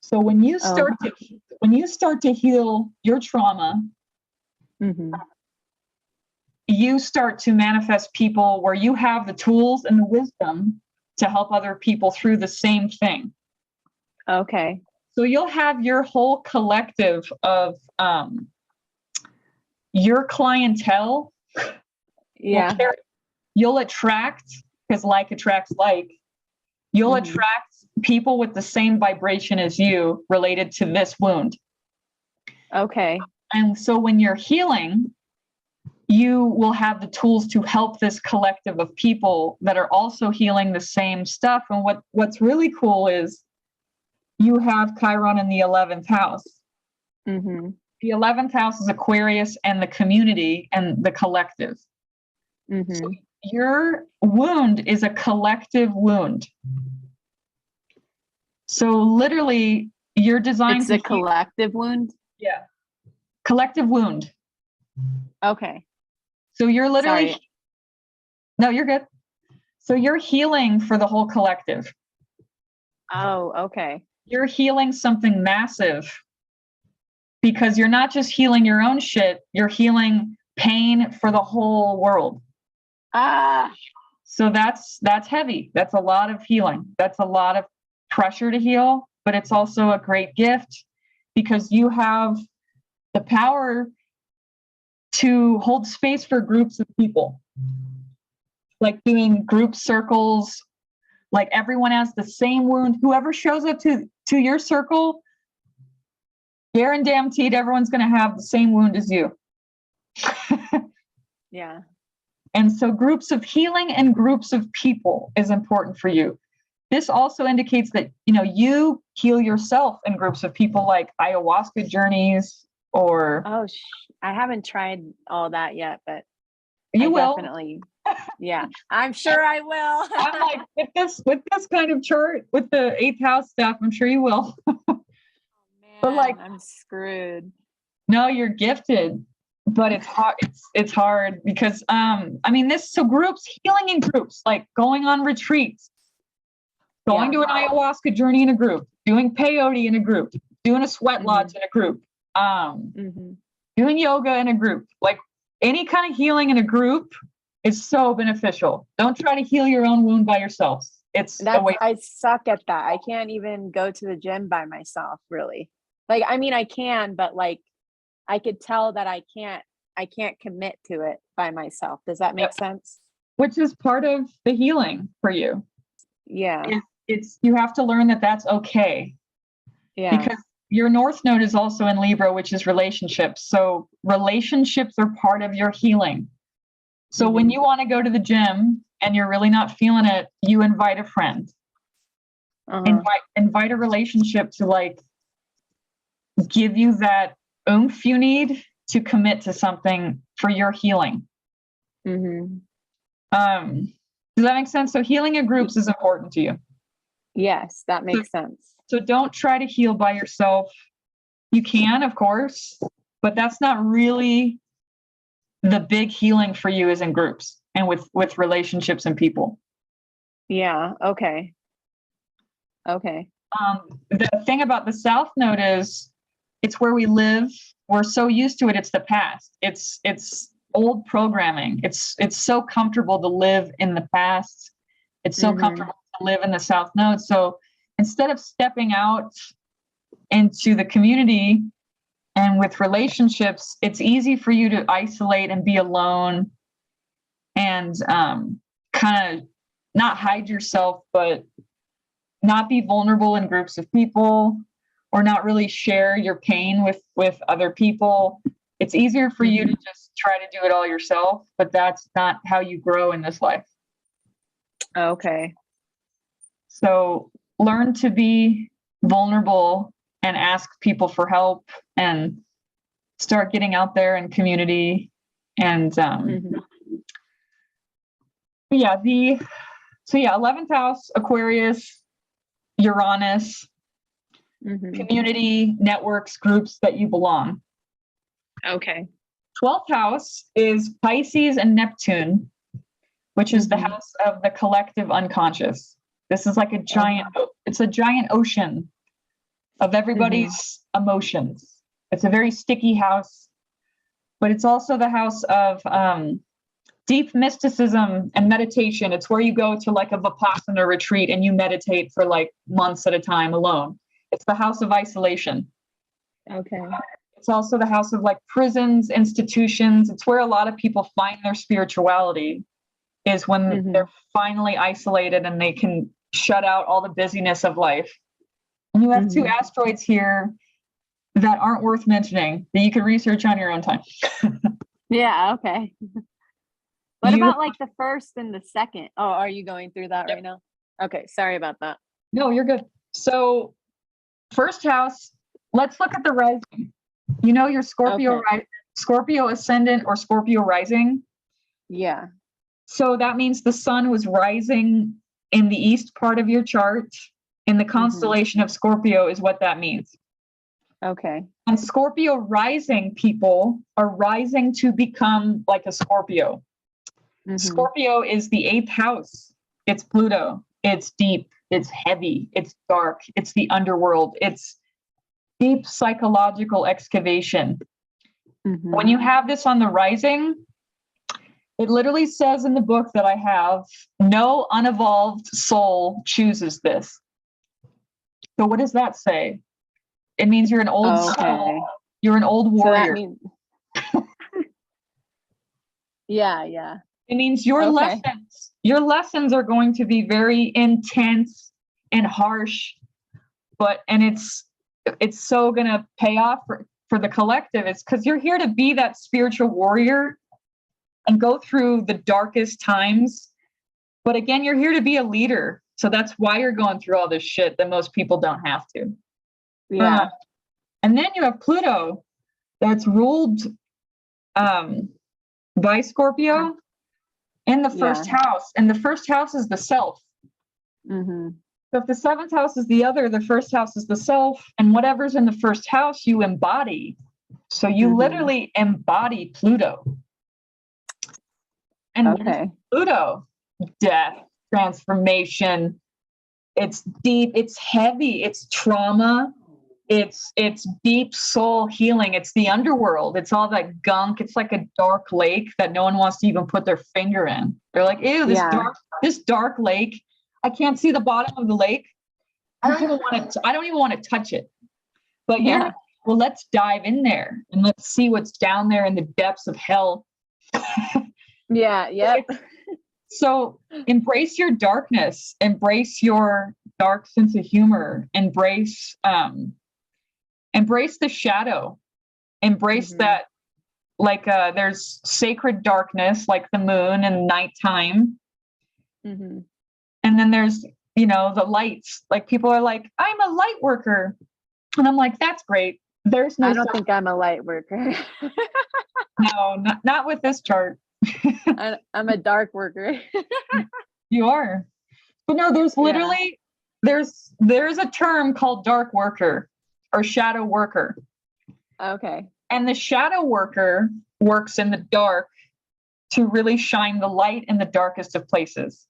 So when you start to heal your trauma, you start to manifest people where you have the tools and the wisdom to help other people through the same thing. Okay. So you'll have your whole collective of your clientele. Yeah. You'll attract, because like attracts like, you'll attract people with the same vibration as you related to this wound. Okay. And so when you're healing, you will have the tools to help this collective of people that are also healing the same stuff. And what's really cool is you have Chiron in the 11th house. The 11th house is Aquarius and the community and the collective. So your wound is a collective wound. So literally you're designed it's a collective wound? Yeah. Collective wound. Okay. So you're literally Sorry. No, you're good. So you're healing for the whole collective. Oh, okay. You're healing something massive because you're not just healing your own shit, you're healing pain for the whole world. So that's heavy. That's a lot of healing. That's a lot of pressure to heal, but it's also a great gift because you have the power to hold space for groups of people, like doing group circles Like everyone has the same wound. Whoever shows up to your circle, guaranteed everyone's going to have the same wound as you. Yeah. And so groups of healing and groups of people is important for you. This also indicates that, you heal yourself in groups of people, like ayahuasca journeys or. Oh, I haven't tried all that yet, but you will. Definitely. Yeah, I'm sure I will. I'm like, with this kind of chart, with the 8th house stuff, I'm sure you will. Man, but like, I'm screwed. No, you're gifted, but it's hard. It's hard because so groups, healing in groups, like going on retreats, going to an ayahuasca journey in a group, doing peyote in a group, doing a sweat lodge in a group, doing yoga in a group, like any kind of healing in a group is so beneficial. Don't try to heal your own wound by yourself. I suck at that. I can't even go to the gym by myself, really. Like, I mean, I can, but like, I could tell that I can't commit to it by myself. Does that make sense? Which is part of the healing for you. Yeah. You have to learn that that's okay. Yeah. Because your North Node is also in Libra, which is relationships. So relationships are part of your healing. So when you want to go to the gym and you're really not feeling it, you invite a friend. Invite a relationship to like give you that oomph you need to commit to something for your healing. Does that make sense? So healing in groups is important to you. Yes, that makes sense. So don't try to heal by yourself. You can, of course, but that's not really the big healing for you is in groups and with relationships and people. Yeah. Okay. The thing about the South Node is it's where we live. We're so used to it. It's the past. It's old programming. It's so comfortable to live in the past. It's so comfortable to live in the South Node. So instead of stepping out into the community and with relationships, it's easy for you to isolate and be alone and kind of not hide yourself, but not be vulnerable in groups of people or not really share your pain with other people. It's easier for you to just try to do it all yourself, but that's not how you grow in this life. Okay. So learn to be vulnerable and ask people for help and start getting out there in community. And 11th house, Aquarius, Uranus, community, networks, groups that you belong. Okay. 12th house is Pisces and Neptune, which is the house of the collective unconscious. This is like it's a giant ocean of everybody's emotions. It's a very sticky house, but it's also the house of deep mysticism and meditation. It's where you go to like a Vipassana retreat and you meditate for like months at a time alone. It's the house of isolation. Okay. It's also the house of like prisons, institutions. It's where a lot of people find their spirituality, is when they're finally isolated and they can shut out all the busyness of life. And you have 2 asteroids here that aren't worth mentioning that you can research on your own time. Yeah. Okay. What about like the first and the second? Oh, are you going through that right now? Okay. Sorry about that. No, you're good. So first house, let's look at the rising. You know your Scorpio, Scorpio ascendant or Scorpio rising? Yeah. So that means the sun was rising in the east part of your chart. In the constellation of Scorpio is what that means. Okay. And Scorpio rising people are rising to become like a Scorpio. Scorpio is the 8th house. It's Pluto. It's deep. It's heavy. It's dark. It's the underworld. It's deep psychological excavation. When you have this on the rising, it literally says in the book that I have, no unevolved soul chooses this. So what does that say? It means you're an old soul. You're an old warrior. So that means... Yeah. It means Okay. your lessons are going to be very intense and harsh, and it's so gonna pay off for the collective. It's because you're here to be that spiritual warrior and go through the darkest times. But again, you're here to be a leader. So that's why you're going through all this shit that most people don't have to. Yeah. And then you have Pluto that's ruled by Scorpio in the first house. And the first house is the self. Mm-hmm. So if the seventh house is the other, the first house is the self. And whatever's in the first house, you embody. So you literally embody Pluto. And what is Pluto? Death, transformation. It's deep, it's heavy, it's trauma, it's deep soul healing. It's the underworld. It's all that gunk. It's like a dark lake that no one wants to even put their finger in. They're like, ew, this dark lake. I can't see the bottom of the lake. I don't even want to touch it. But you're like, well, let's dive in there and let's see what's down there in the depths of hell. Yeah, yep. So embrace your darkness, embrace your dark sense of humor, embrace the shadow, embrace that, like there's sacred darkness like the moon and nighttime. And then there's, the lights. Like people are like, I'm a light worker. And I'm like, that's great. There's no I don't think I'm a light worker. No, not with this chart. I'm a dark worker. You are. But no, there's literally there's a term called dark worker or shadow worker. Okay. And the shadow worker works in the dark to really shine the light in the darkest of places.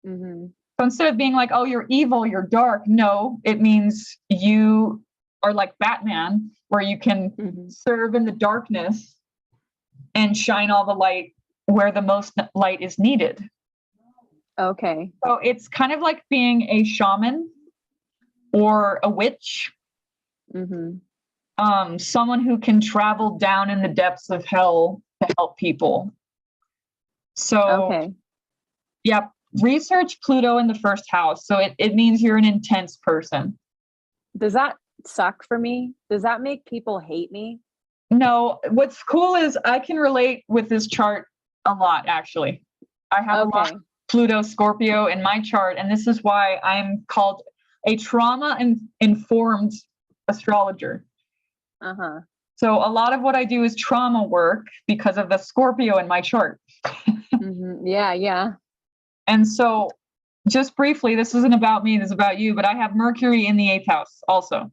So instead of being like, oh, you're evil, you're dark, no, it means you are like Batman, where you can serve in the darkness and shine all the light where the most light is needed. Okay. So it's kind of like being a shaman or a witch. Someone who can travel down in the depths of hell to help people. So, research Pluto in the first house. So it means you're an intense person. Does that suck for me? Does that make people hate me? No, what's cool is I can relate with this chart a lot, actually. I have a lot of Pluto Scorpio in my chart, and this is why I'm called a trauma-informed astrologer. So a lot of what I do is trauma work because of the Scorpio in my chart. Yeah. And so just briefly, this isn't about me, this is about you, but I have Mercury in the 8th house also.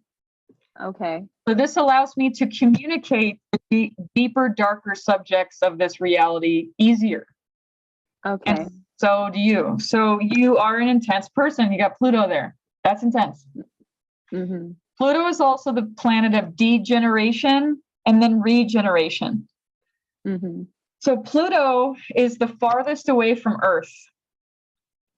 Okay. So this allows me to communicate the deeper, darker subjects of this reality easier. Okay. And so do you. So you are an intense person. You got Pluto there. That's intense. Pluto is also the planet of degeneration and then regeneration. So Pluto is the farthest away from Earth.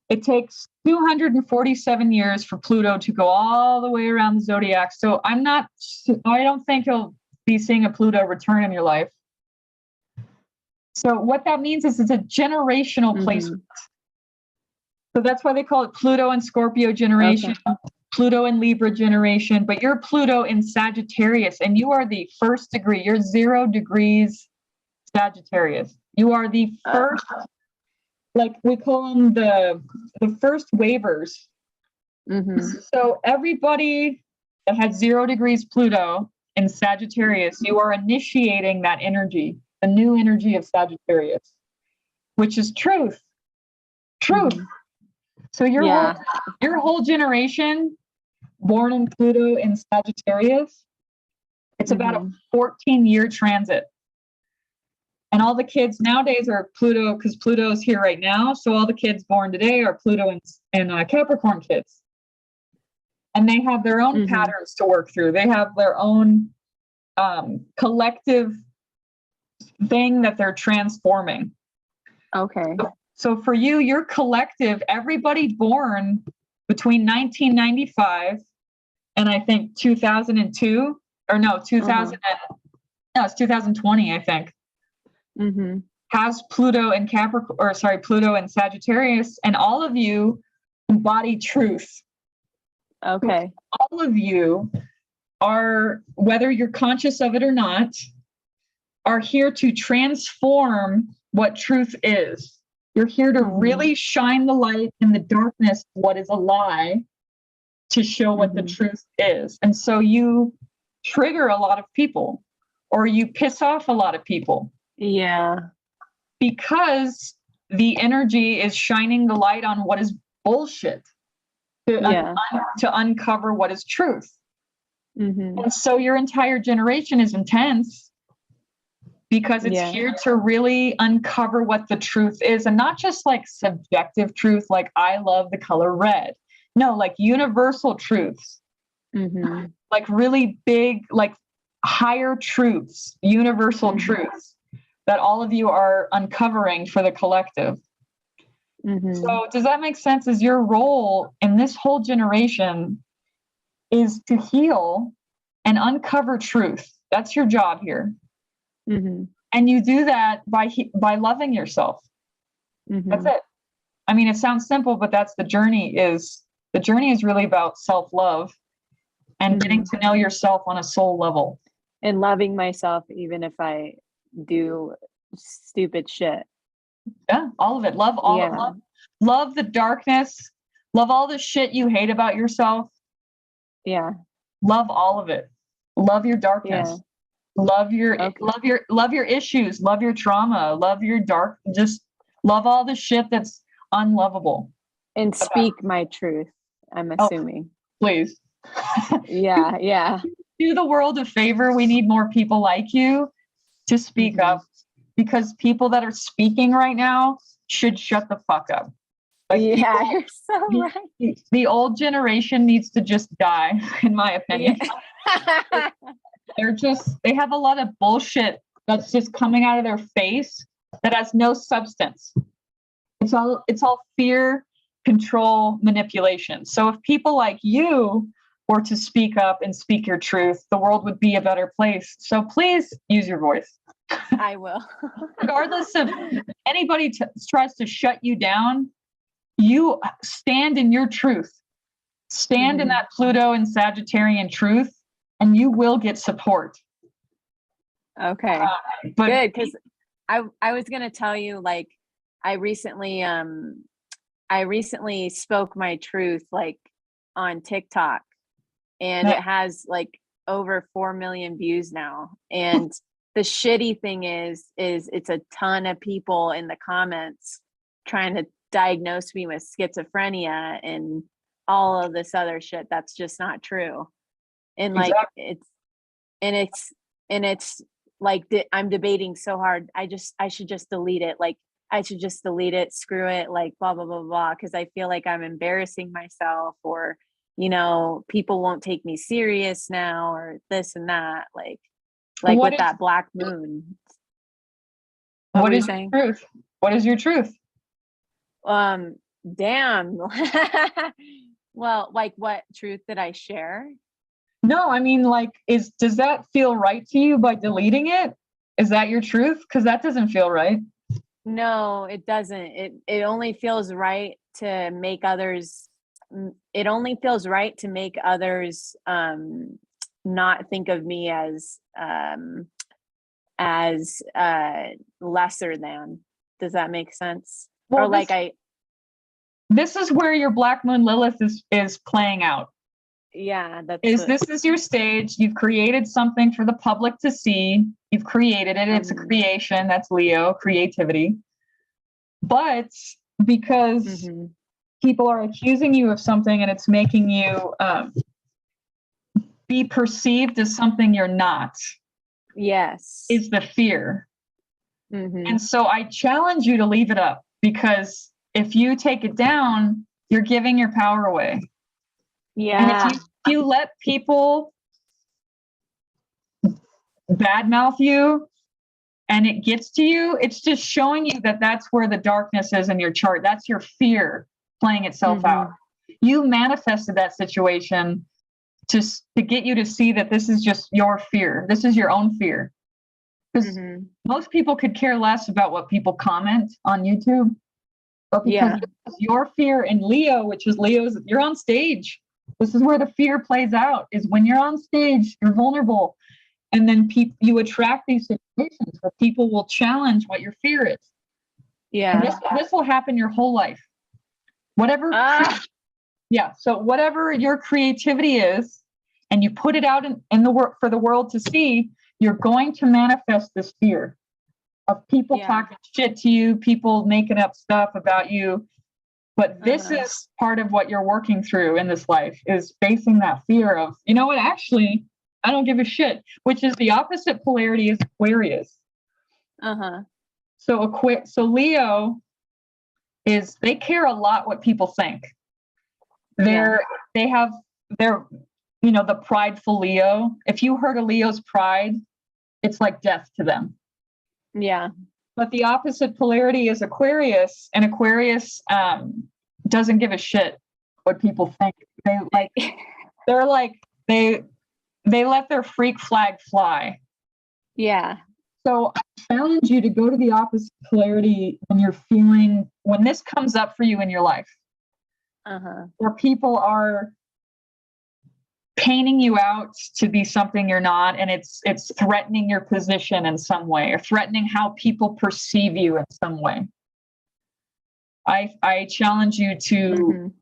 It takes 247 years for Pluto to go all the way around the zodiac. So I don't think you'll be seeing a Pluto return in your life. So what that means is it's a generational placement. So that's why they call it Pluto and Scorpio generation, Pluto and Libra generation, but you're Pluto in Sagittarius and you are the first degree. You're 0 degrees Sagittarius. You are the first, like we call them the first waivers. So everybody that had 0 degrees Pluto in Sagittarius, you are initiating that energy, the new energy of Sagittarius, which is truth. So your whole generation born in Pluto in Sagittarius, it's about a 14-year transit. And all the kids nowadays are Pluto, because Pluto's here right now. So all the kids born today are Pluto and Capricorn kids. And they have their own patterns to work through. They have their own collective thing that they're transforming. Okay. So for you, your collective, everybody born between 1995 and I think 2002, or no, 2000, no, it's 2020, I think. has Pluto and Capricorn, or sorry, Pluto and Sagittarius, and all of you embody truth. Okay. All of you are, whether you're conscious of it or not, are here to transform what truth is. You're here to really shine the light in the darkness, what is a lie, to show what the truth is. And so you trigger a lot of people, or you piss off a lot of people. Yeah. Because the energy is shining the light on what is bullshit to uncover what is truth. And so your entire generation is intense because it's here to really uncover what the truth is, and not just like subjective truth, like I love the color red. No, like universal truths, like really big, like higher truths, universal truths that all of you are uncovering for the collective. So does that make sense? Is your role in this whole generation is to heal and uncover truth. That's your job here. And you do that by loving yourself. That's it. I mean, it sounds simple, but that's the journey is really about self-love and getting to know yourself on a soul level. And loving myself, even if I do stupid shit. Yeah, all of it. Love all of it. Love the darkness. Love all the shit you hate about yourself. Yeah. Love all of it. Love your darkness. Yeah. Love your issues. Love your trauma. Love your dark. Just love all the shit that's unlovable. And speak my truth, I'm assuming. Please. Yeah. Do the world a favor. We need more people like you to speak up, because people that are speaking right now should shut the fuck up. Like you're so right. The old generation needs to just die, in my opinion. They have a lot of bullshit that's just coming out of their face that has no substance. It's all fear, control, manipulation. So if people like you were to speak up and speak your truth, the world would be a better place. So please use your voice. I will. Regardless of anybody tries to shut you down, you stand in your truth. Stand in that Pluto and Sagittarian truth, and you will get support. Okay. But good, because I was gonna tell you, like, I recently spoke my truth, like, on TikTok, and it has like over 4 million views now. And the shitty thing is it's a ton of people in the comments trying to diagnose me with schizophrenia and all of this other shit that's just not true. And like it's like I'm debating so hard. I should just delete it. Like I should just delete it, screw it, like blah blah blah blah, because I feel like I'm embarrassing myself, or people won't take me serious now, or this and that, like with that black moon. What is your truth? What is your truth? Damn. Well, like, what truth did I share? No, I mean, like, does that feel right to you by deleting it? Is that your truth? Because that doesn't feel right. No, it doesn't. It only feels right to make others. It only feels right to make others not think of me as lesser than. Does that make sense? Well, or like this is where your Black Moon Lilith is playing out. Yeah, this is your stage. You've created something for the public to see. You've created it. It's a creation. That's Leo, creativity. But because people are accusing you of something and it's making you be perceived as something you're not. Yes. Is the fear. And so I challenge you to leave it up, because if you take it down, you're giving your power away. Yeah. And if you let people badmouth you and it gets to you, it's just showing you that that's where the darkness is in your chart. That's your fear playing itself out. You manifested that situation to get you to see that this is just your fear. This is your own fear. Because most people could care less about what people comment on YouTube, but because your fear in Leo, which is Leo's, you're on stage. This is where the fear plays out, is when you're on stage, you're vulnerable. And then you attract these situations where people will challenge what your fear is. Yeah. And this will happen your whole life. Whatever. So whatever your creativity is, and you put it out in the world for the world to see, you're going to manifest this fear of people talking shit to you, people making up stuff about you. But this is part of what you're working through in this life, is facing that fear of, you know what, actually, I don't give a shit, which is the opposite polarity is Aquarius. So Leo they care a lot what people think. They have the prideful Leo. If you hurt a Leo's pride, it's like death to them. Yeah. But the opposite polarity is Aquarius, and Aquarius doesn't give a shit what people think. They let their freak flag fly. Yeah. So I challenge you to go to the opposite polarity when this comes up for you in your life, where people are painting you out to be something you're not, and it's threatening your position in some way, or threatening how people perceive you in some way. I challenge you to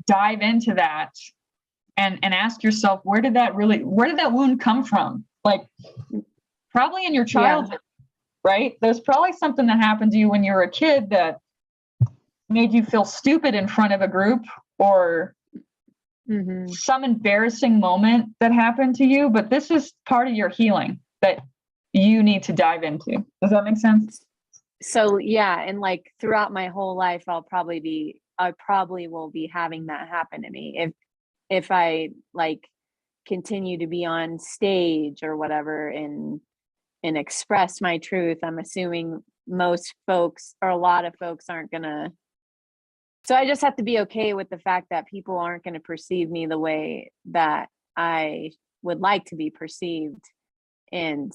dive into that and ask yourself, where did that wound come from? Like, probably in your childhood, right? There's probably something that happened to you when you were a kid that made you feel stupid in front of a group, or some embarrassing moment that happened to you. But this is part of your healing that you need to dive into. Does that make sense? So and like throughout my whole life, I probably will be having that happen to me if I like continue to be on stage or whatever and express my truth. I'm assuming most folks, or a lot of folks, aren't gonna. So I just have to be okay with the fact that people aren't going to perceive me the way that I would like to be perceived, and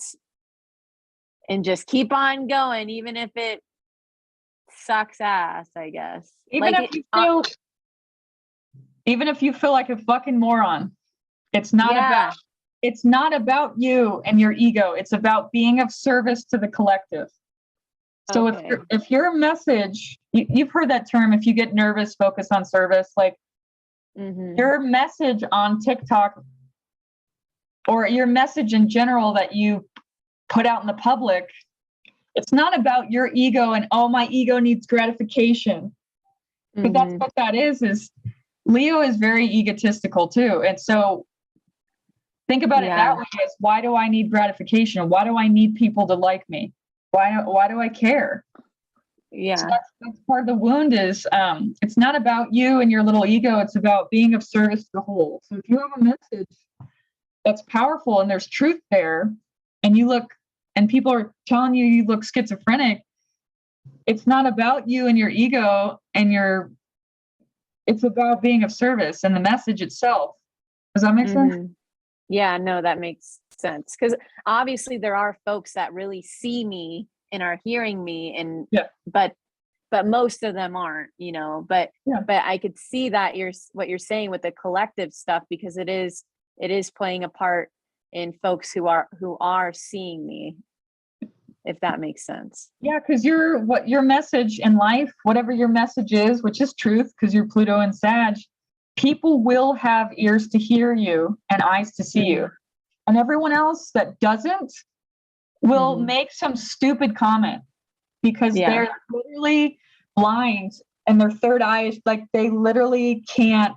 just keep on going, even if it sucks ass, I guess. Even if you feel like a fucking moron, it's not about you and your ego. It's about being of service to the collective. So if your message, you've heard that term, if you get nervous, focus on service, like your message on TikTok, or your message in general that you put out in the public, it's not about your ego and, oh, my ego needs gratification. But that's what that is Leo is very egotistical too. And so think about it that way, is, why do I need gratification? Why do I need people to like me? Why do I care? Yeah. So that's part of the wound, is it's not about you and your little ego. It's about being of service to the whole. So if you have a message that's powerful and there's truth there, and people are telling you look schizophrenic, it's not about you and your ego it's about being of service and the message itself. Does that make sense? Yeah, no, that makes sense. Because obviously there are folks that really see me and are hearing me, and but most of them aren't, but I could see that what you're saying with the collective stuff, because it is playing a part in folks who are seeing me, if that makes sense. Yeah, because your message in life, whatever your message is, which is truth, because you're Pluto and Sag, people will have ears to hear you and eyes to see you. And everyone else that doesn't will make some stupid comment, because they're literally blind, and their third eye is like, they literally can't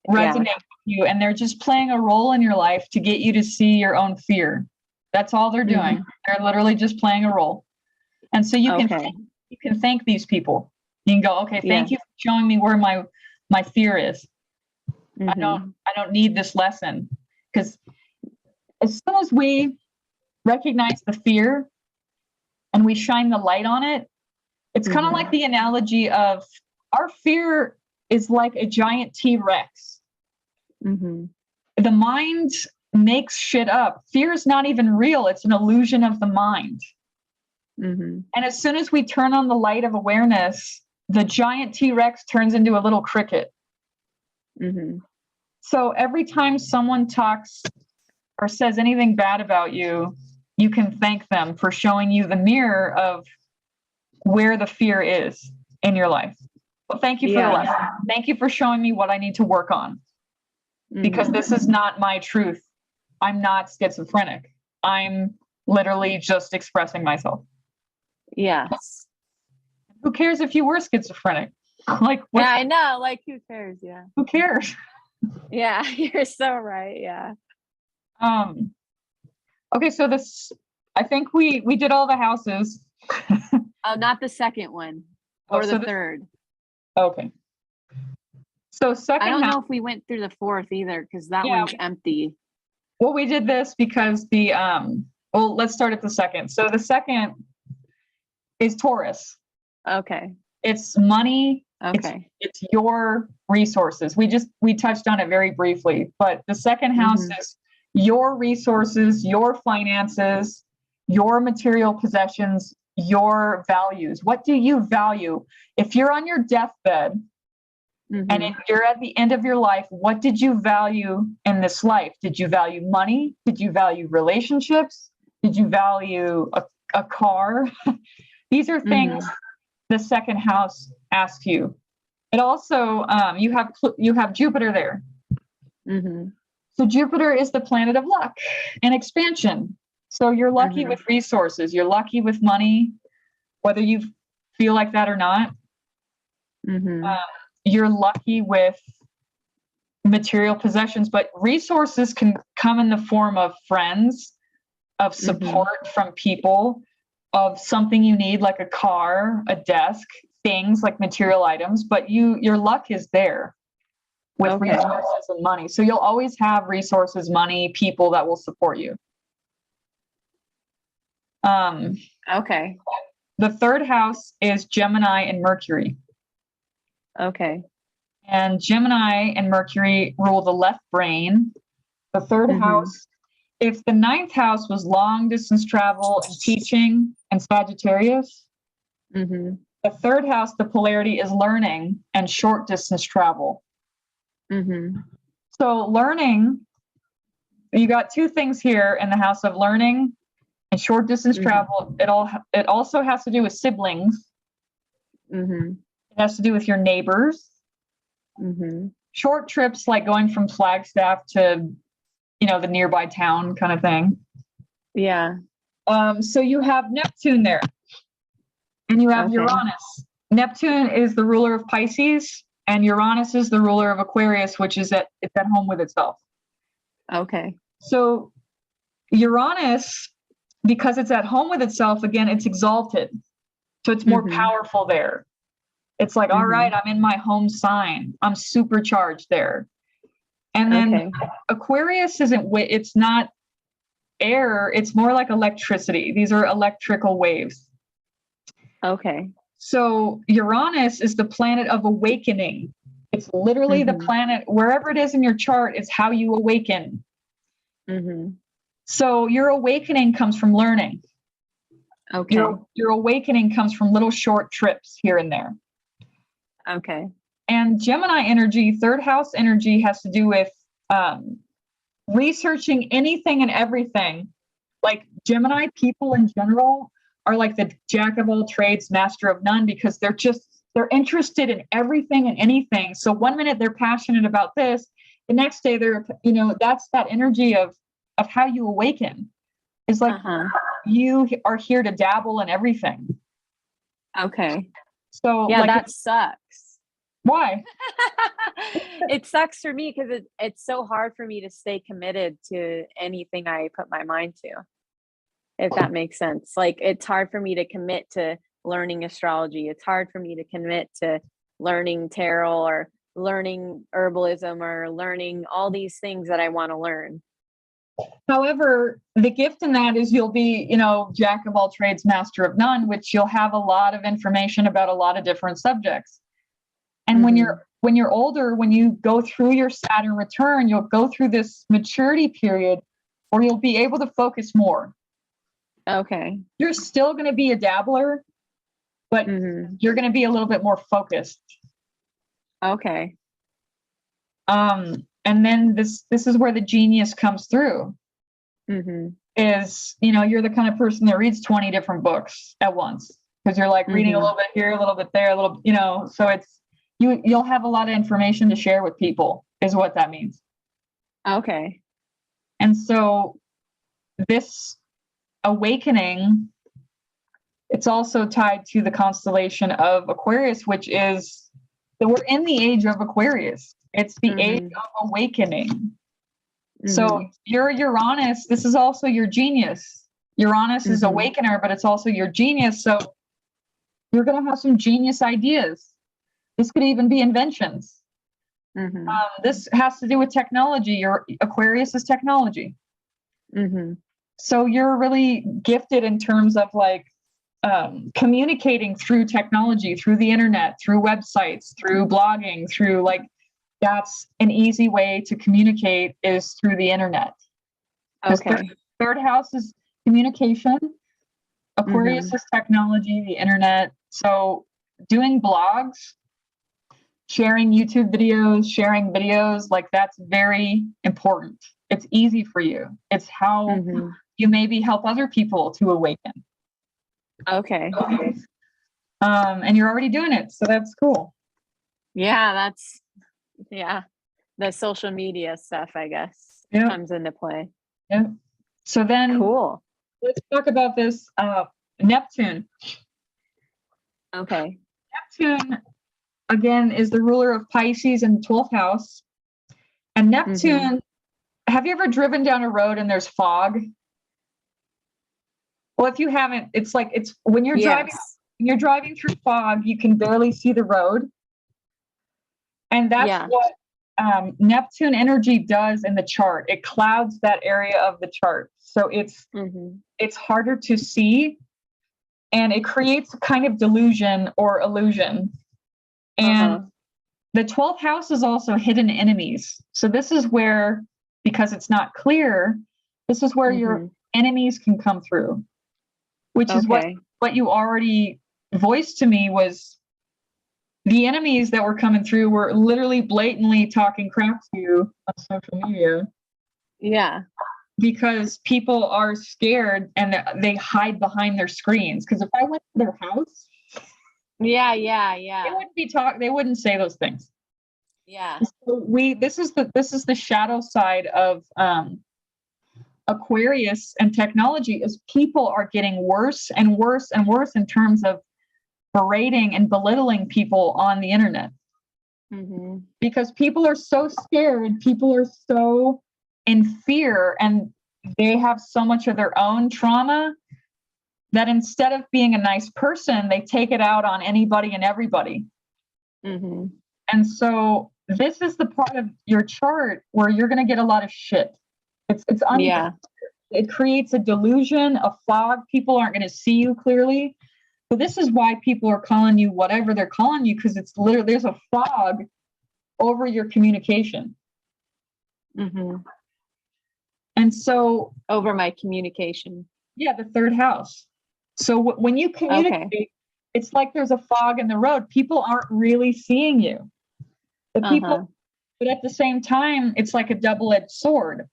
resonate with you. And they're just playing a role in your life to get you to see your own fear. That's all they're doing. They're literally just playing a role. And so you can thank these people. You can go, okay, thank you for showing me where my fear is. I don't need this lesson. Because as soon as we recognize the fear and we shine the light on it, it's kind of like the analogy of, our fear is like a giant T-Rex. The mind makes shit up. Fear is not even real. It's an illusion of the mind. Mm-hmm. And as soon as we turn on the light of awareness, the giant T-Rex turns into a little cricket. Mm-hmm. So every time someone talks or says anything bad about you, you can thank them for showing you the mirror of where the fear is in your life. Well, thank you for the lesson. Thank you for showing me what I need to work on, because this is not my truth. I'm not schizophrenic. I'm literally just expressing myself. Yes. Who cares if you were schizophrenic? Like, yeah, I know. Like, who cares? Yeah. Who cares? Yeah, you're so right. Yeah. Okay, so I think we did all the houses. Oh, not the second one or the third. Okay. So second I don't house, know if we went through the fourth either, because that one's empty. Well, we did this because well, let's start at the second. So the second is Taurus. Okay. It's money. Okay. It's your resources. We touched on it very briefly, but the second house is your resources, your finances, your material possessions, your values. What do you value? If you're on your deathbed and if you're at the end of your life, what did you value in this life? Did you value money? Did you value relationships? Did you value a car? These are things the second house asks you. It also, you have Jupiter there. So Jupiter is the planet of luck and expansion. So you're lucky with resources. You're lucky with money, whether you feel like that or not. You're lucky with material possessions, but resources can come in the form of friends, of support from people, of something you need, like a car, a desk, things like material items, but your luck is there with resources and money. So you'll always have resources, money, people that will support you. Okay. The third house is Gemini and Mercury. Okay. And Gemini and Mercury rule the left brain. The third house, if the ninth house was long distance travel and teaching and Sagittarius, the third house, the polarity is learning and short distance travel. So learning, you got two things here in the house of learning and short distance travel. It also has to do with siblings. It has to do with your neighbors. Short trips, like going from Flagstaff to, the nearby town kind of thing. Yeah. So you have Neptune there, and you have Uranus. Neptune is the ruler of Pisces, and Uranus is the ruler of Aquarius, which is at home with itself. Okay. So Uranus, because it's at home with itself, again, it's exalted. So it's more powerful there. It's like, all right, I'm in my home sign. I'm supercharged there. And then Aquarius it's not air. It's more like electricity. These are electrical waves. Okay. So Uranus is the planet of awakening. It's literally the planet, wherever it is in your chart, is how you awaken. So your awakening comes from learning. Okay. Your awakening comes from little short trips here and there. Okay. And Gemini energy, third house energy, has to do with researching anything and everything. Like Gemini people in general are like the jack of all trades, master of none, because they're interested in everything and anything. So one minute they're passionate about this, the next day that's that energy of how you awaken. It's like you are here to dabble in everything. Okay. So yeah, that sucks. Why? It sucks for me because it's so hard for me to stay committed to anything I put my mind to, if that makes sense. Like, it's hard for me to commit to learning astrology. It's hard for me to commit to learning tarot or learning herbalism or learning all these things that I want to learn. However, the gift in that is you'll be, jack of all trades, master of none, which you'll have a lot of information about a lot of different subjects. And when you're older, when you go through your Saturn return, you'll go through this maturity period where you'll be able to focus more. Okay. You're still going to be a dabbler, but you're going to be a little bit more focused. Okay. And then this is where the genius comes through. Is, you're the kind of person that reads 20 different books at once, because you're like reading a little bit here, a little bit there, a little, so it's, you'll have a lot of information to share with people, is what that means. Okay. And so this awakening, it's also tied to the constellation of Aquarius, which is that we're in the age of Aquarius. It's the age of awakening. So your Uranus, this is also your genius. Uranus is awakener, but it's also your genius. So you're going to have some genius ideas. This could even be inventions. This has to do with technology. Your Aquarius is technology. So you're really gifted in terms of like communicating through technology, through the internet, through websites, through blogging, through like, that's an easy way to communicate, is through the internet. Okay. Third house is communication. Aquarius is technology, the internet. So doing blogs, sharing YouTube videos, sharing videos, like that's very important. It's easy for you. It's how you maybe help other people to awaken. Okay. And you're already doing it. So that's cool. Yeah, the social media stuff, I guess, comes into play. Yeah. So then cool. Let's talk about this Neptune. Okay. Neptune, again, is the ruler of Pisces in the 12th house. And Neptune, have you ever driven down a road and there's fog? Well, if you haven't, it's like, it's when you're driving through fog, you can barely see the road. And that's what Neptune energy does in the chart. It clouds that area of the chart. So it's harder to see, and it creates a kind of delusion or illusion. And the 12th house is also hidden enemies. So this is where, because it's not clear, this is where your enemies can come through, which is what you already voiced to me, was the enemies that were coming through were literally blatantly talking crap to you on social media. Yeah. Because people are scared and they hide behind their screens. Because if I went to their house, they wouldn't say those things. Yeah. So this is the shadow side of Aquarius and technology, is people are getting worse and worse and worse in terms of berating and belittling people on the internet. Because people are so scared, people are so in fear, and they have so much of their own trauma that instead of being a nice person, they take it out on anybody and everybody. And so this is the part of your chart where you're going to get a lot of shit. It creates a delusion, a fog. People aren't going to see you clearly. So this is why people are calling you whatever they're calling you, because it's literally, there's a fog over your communication. And so over my communication. Yeah, the third house. So when you communicate, it's like there's a fog in the road. People aren't really seeing you. The people, but at the same time, it's like a double-edged sword.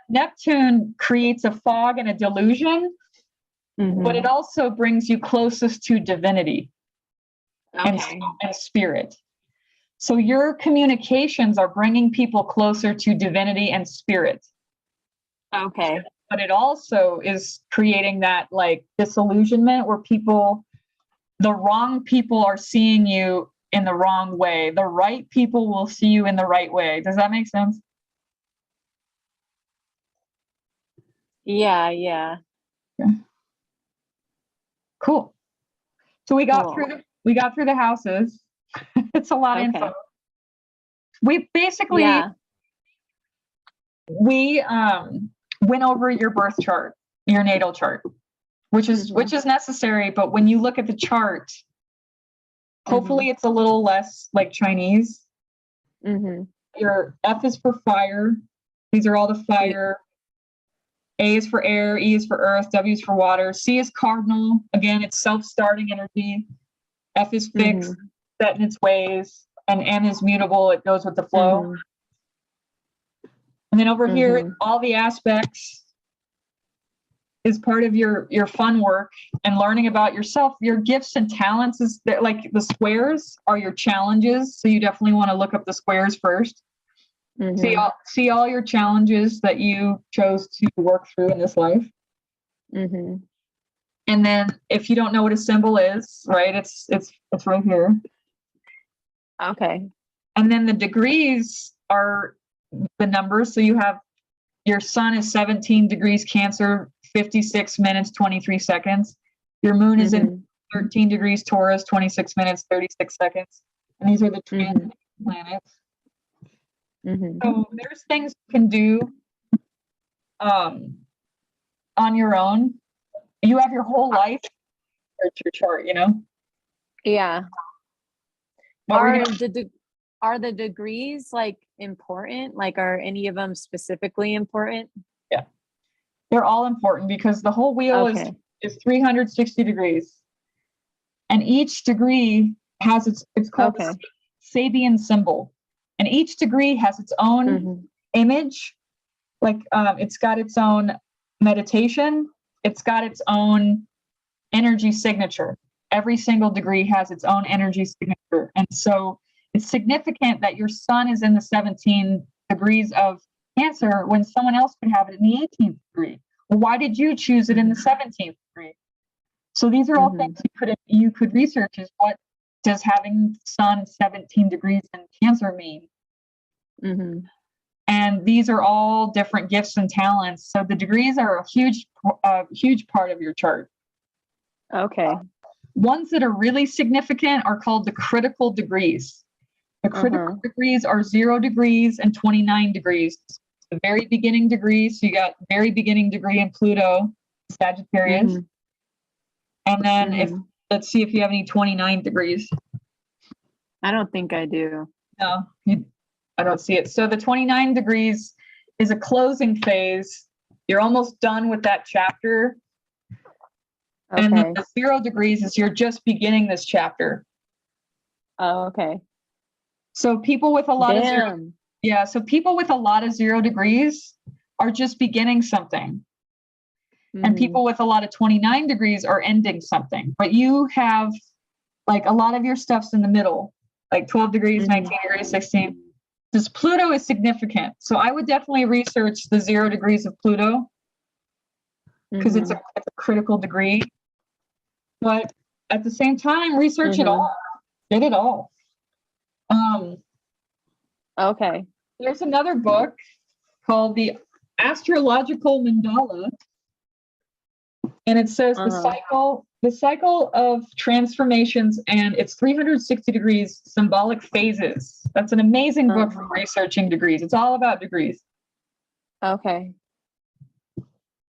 Neptune creates a fog and a delusion, but it also brings you closest to divinity and spirit. So your communications are bringing people closer to divinity and spirit. But it also is creating that like disillusionment where the wrong people are seeing you in the wrong way. The right people will see you in the right way. Does that make sense? Yeah. Cool. So we got through the houses. It's a lot of info. We basically we went over your birth chart, your natal chart, which is necessary. But when you look at the chart, Hopefully it's a little less like Chinese. Mm-hmm. Your F is for fire. These are all the fire. A is for air, E is for earth, W is for water. C is cardinal. Again, it's self-starting energy. F is fixed, set in its ways. And M is mutable. It goes with the flow. And then over here, all the aspects is part of your fun work and learning about yourself. Your gifts and talents is that, like, the squares are your challenges. So you definitely want to look up the squares first. See all your challenges that you chose to work through in this life. And then if you don't know what a symbol is, right, it's right here. Okay. And then the degrees are the numbers. So you have your sun is 17 degrees Cancer, 56 minutes, 23 seconds. Your moon is in 13 degrees Taurus, 26 minutes, 36 seconds. And these are the transit planets. So there's things you can do on your own. You have your whole life to your chart, you know? Yeah. What were Are the degrees like important? Like, are any of them specifically important? Yeah, they're all important because the whole wheel is 360 degrees, and each degree has it's called the Sabian symbol, and each degree has its own image. Like it's got its own meditation. It's got its own energy signature. Every single degree has its own energy signature, and so it's significant that your sun is in the 17 degrees of Cancer when someone else could have it in the 18th degree. Well, why did you choose it in the 17th degree? So these are all things you could research. Is what does having sun 17 degrees in Cancer mean? And these are all different gifts and talents. So the degrees are a huge part of your chart. Okay. Ones that are really significant are called the critical degrees. The critical degrees are 0 degrees and 29 degrees. The very beginning degree. So you got very beginning degree in Pluto, Sagittarius. And then let's see if you have any 29 degrees. I don't think I do. No, I don't see it. So the 29 degrees is a closing phase. You're almost done with that chapter. And then the 0 degrees is you're just beginning this chapter. Oh, okay. So people with a lot of so people with a lot of 0 degrees are just beginning something. And people with a lot of 29 degrees are ending something. But you have like a lot of your stuff's in the middle, like 12 degrees, 19 degrees, 16. This Pluto is significant. So I would definitely research the 0 degrees of Pluto because it's a critical degree. But at the same time, research it all. Get it all. Okay. There's another book called the Astrological Mandala, and it says the cycle of transformations, and it's 360 degrees symbolic phases. That's an amazing book for researching degrees. It's all about degrees. Okay.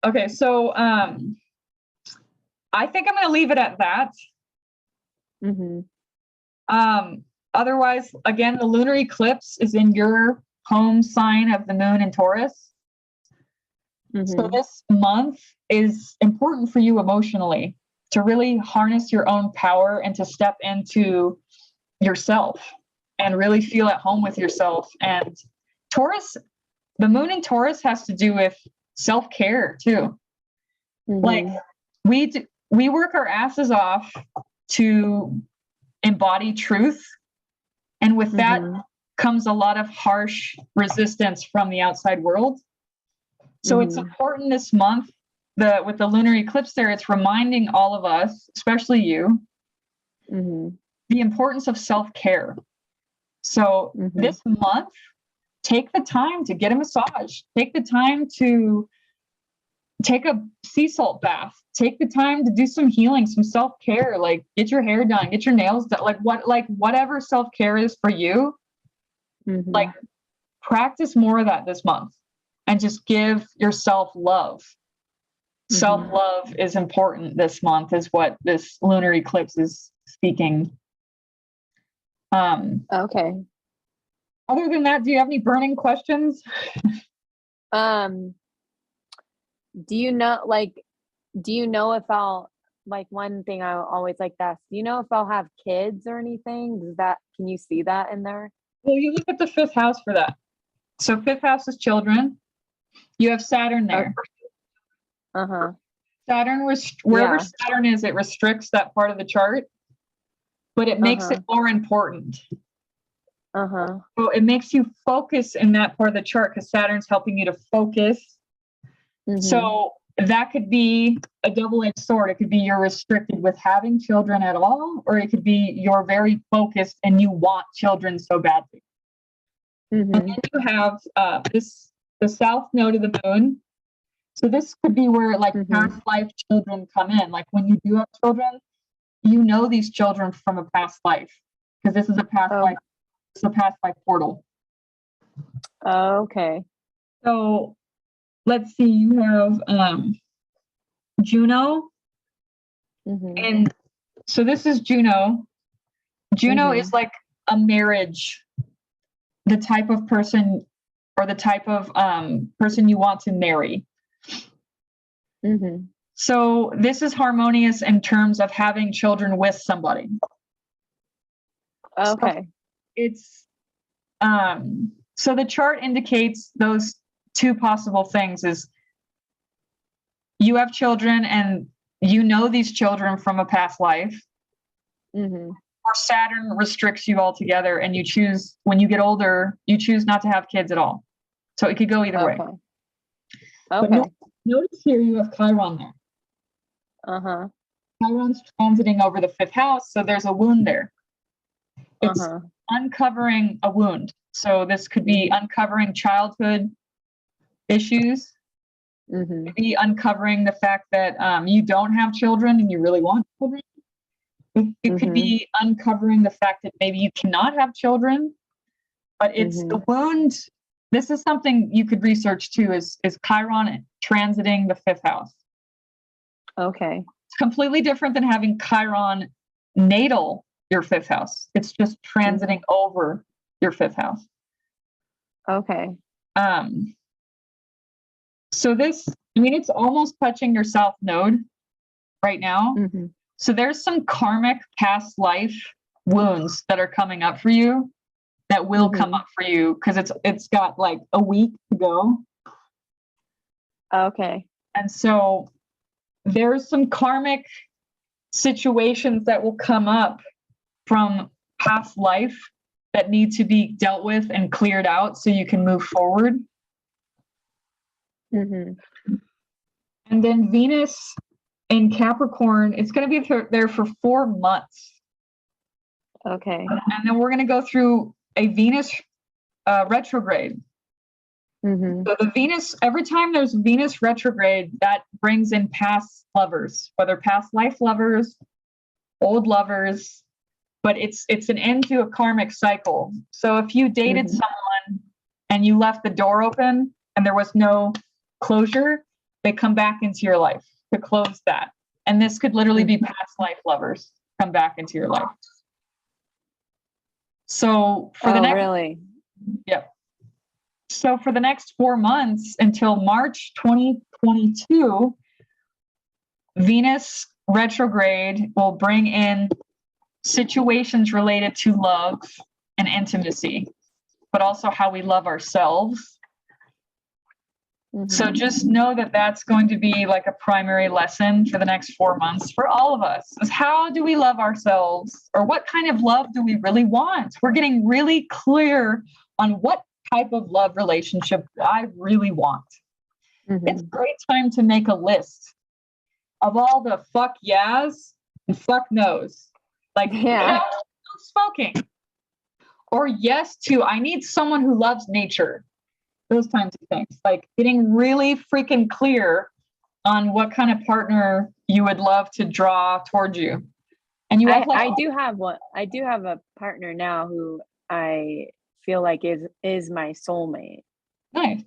Okay, so I think I'm going to leave it at that. Otherwise, again, the lunar eclipse is in your home sign of the moon in Taurus. So this month is important for you emotionally to really harness your own power and to step into yourself and really feel at home with yourself. And Taurus, the moon in Taurus has to do with self-care too. Like we work our asses off to embody truth. And with that comes a lot of harsh resistance from the outside world. So it's important this month with the lunar eclipse there, it's reminding all of us, especially you, the importance of self-care. So this month, take the time to get a massage. Take the time to take a sea salt bath. Take the time to do some healing, some self-care, like get your hair done, get your nails done, like whatever self-care is for you, like practice more of that this month and just give yourself love. Self-love is important this month, is what this lunar eclipse is speaking. Okay. Other than that, do you have any burning questions? Um, do you know, if I'll, like, one thing I always like to ask, do you know if I'll have kids or anything? Can you see that in there? Well, you look at the fifth house for that. So fifth house is children. You have Saturn there. Uh-huh. Saturn, wherever Yeah. Saturn is, it restricts that part of the chart, but it makes it more important. Uh-huh. So it makes you focus in that part of the chart because Saturn's helping you to focus. So that could be a double-edged sword. It could be you're restricted with having children at all, or it could be you're very focused and you want children so badly. And then you have the south node of the moon. So this could be where like past life children come in. Like when you do have children, you know these children from a past life because this is a past life. It's a past life portal. Okay. So let's see. You have Juno, and so this is Juno. Juno is like a marriage, the type of person or the type of person you want to marry. So this is harmonious in terms of having children with somebody. Okay. So it's so the chart indicates those two possible things is you have children and you know these children from a past life, or Saturn restricts you altogether and you choose, when you get older, you choose not to have kids at all. So it could go either way. But notice here you have Chiron there. Chiron's transiting over the fifth house, so there's a wound there. It's uncovering a wound. So this could be uncovering childhood issues. Maybe uncovering the fact that you don't have children and you really want children. It could be uncovering the fact that maybe you cannot have children, but it's the wound. This is something you could research too, is Chiron transiting the fifth house. Okay. It's completely different than having Chiron natal your fifth house. It's just transiting over your fifth house. Okay. So this, I mean, it's almost touching your south node right now. So there's some karmic past life wounds that are coming up for you that will come up for you because it's got like a week to go. Okay. And so there's some karmic situations that will come up from past life that need to be dealt with and cleared out so you can move forward. And then Venus in Capricorn, it's going to be there for 4 months. Okay. And then we're going to go through a Venus retrograde. So the Venus, every time there's Venus retrograde, that brings in past lovers, whether past life lovers, old lovers, but it's an end to a karmic cycle. So if you dated someone and you left the door open and there was no closure, they come back into your life to close that. And this could literally be past life lovers come back into your life. So for the next, So for the next 4 months until March 2022, Venus retrograde will bring in situations related to love and intimacy, but also how we love ourselves. So just know that that's going to be like a primary lesson for the next 4 months for all of us is how do we love ourselves, or what kind of love do we really want? We're getting really clear on what type of love relationship I really want. It's a great time to make a list of all the fuck yeahs and fuck no's. Like, no smoking. Or yes to, I need someone who loves nature. Those kinds of things. Like getting really freaking clear on what kind of partner you would love to draw towards you. And you have I do have a partner now who I feel like is my soulmate. Nice.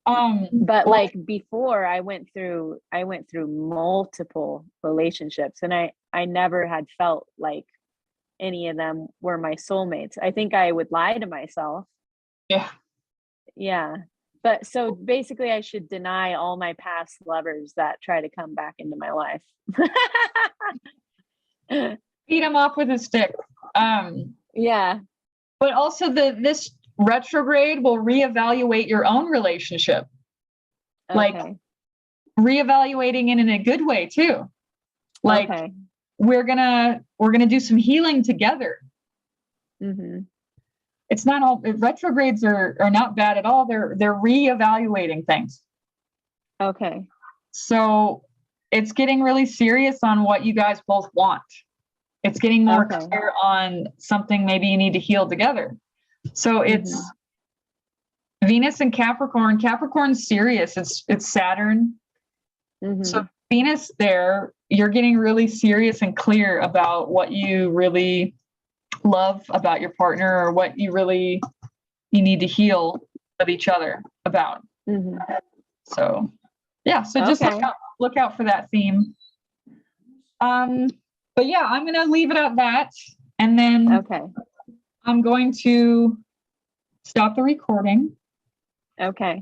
But like before I went through multiple relationships and I never had felt like any of them were my soulmates. I think I would lie to myself. Yeah. Yeah. But so basically I should deny all my past lovers that try to come back into my life. Beat them off with a stick. Yeah. But also this retrograde will reevaluate your own relationship. Like Okay. reevaluating it in a good way too. Like Okay. we're gonna do some healing together. Mm-hmm. It's not all retrogrades are not bad at all. They're reevaluating things. Okay. So it's getting really serious on what you guys both want. It's getting more Okay. clear on something maybe you need to heal together. So it's Venus and Capricorn. Capricorn's serious. It's Saturn. Mm-hmm. So Venus there, you're getting really serious and clear about what you really love about your partner or what you need to heal of each other about. Mm-hmm. So yeah, so just Okay. look out for that theme. But yeah, I'm gonna leave it at that, and then Okay. I'm going to stop the recording. Okay.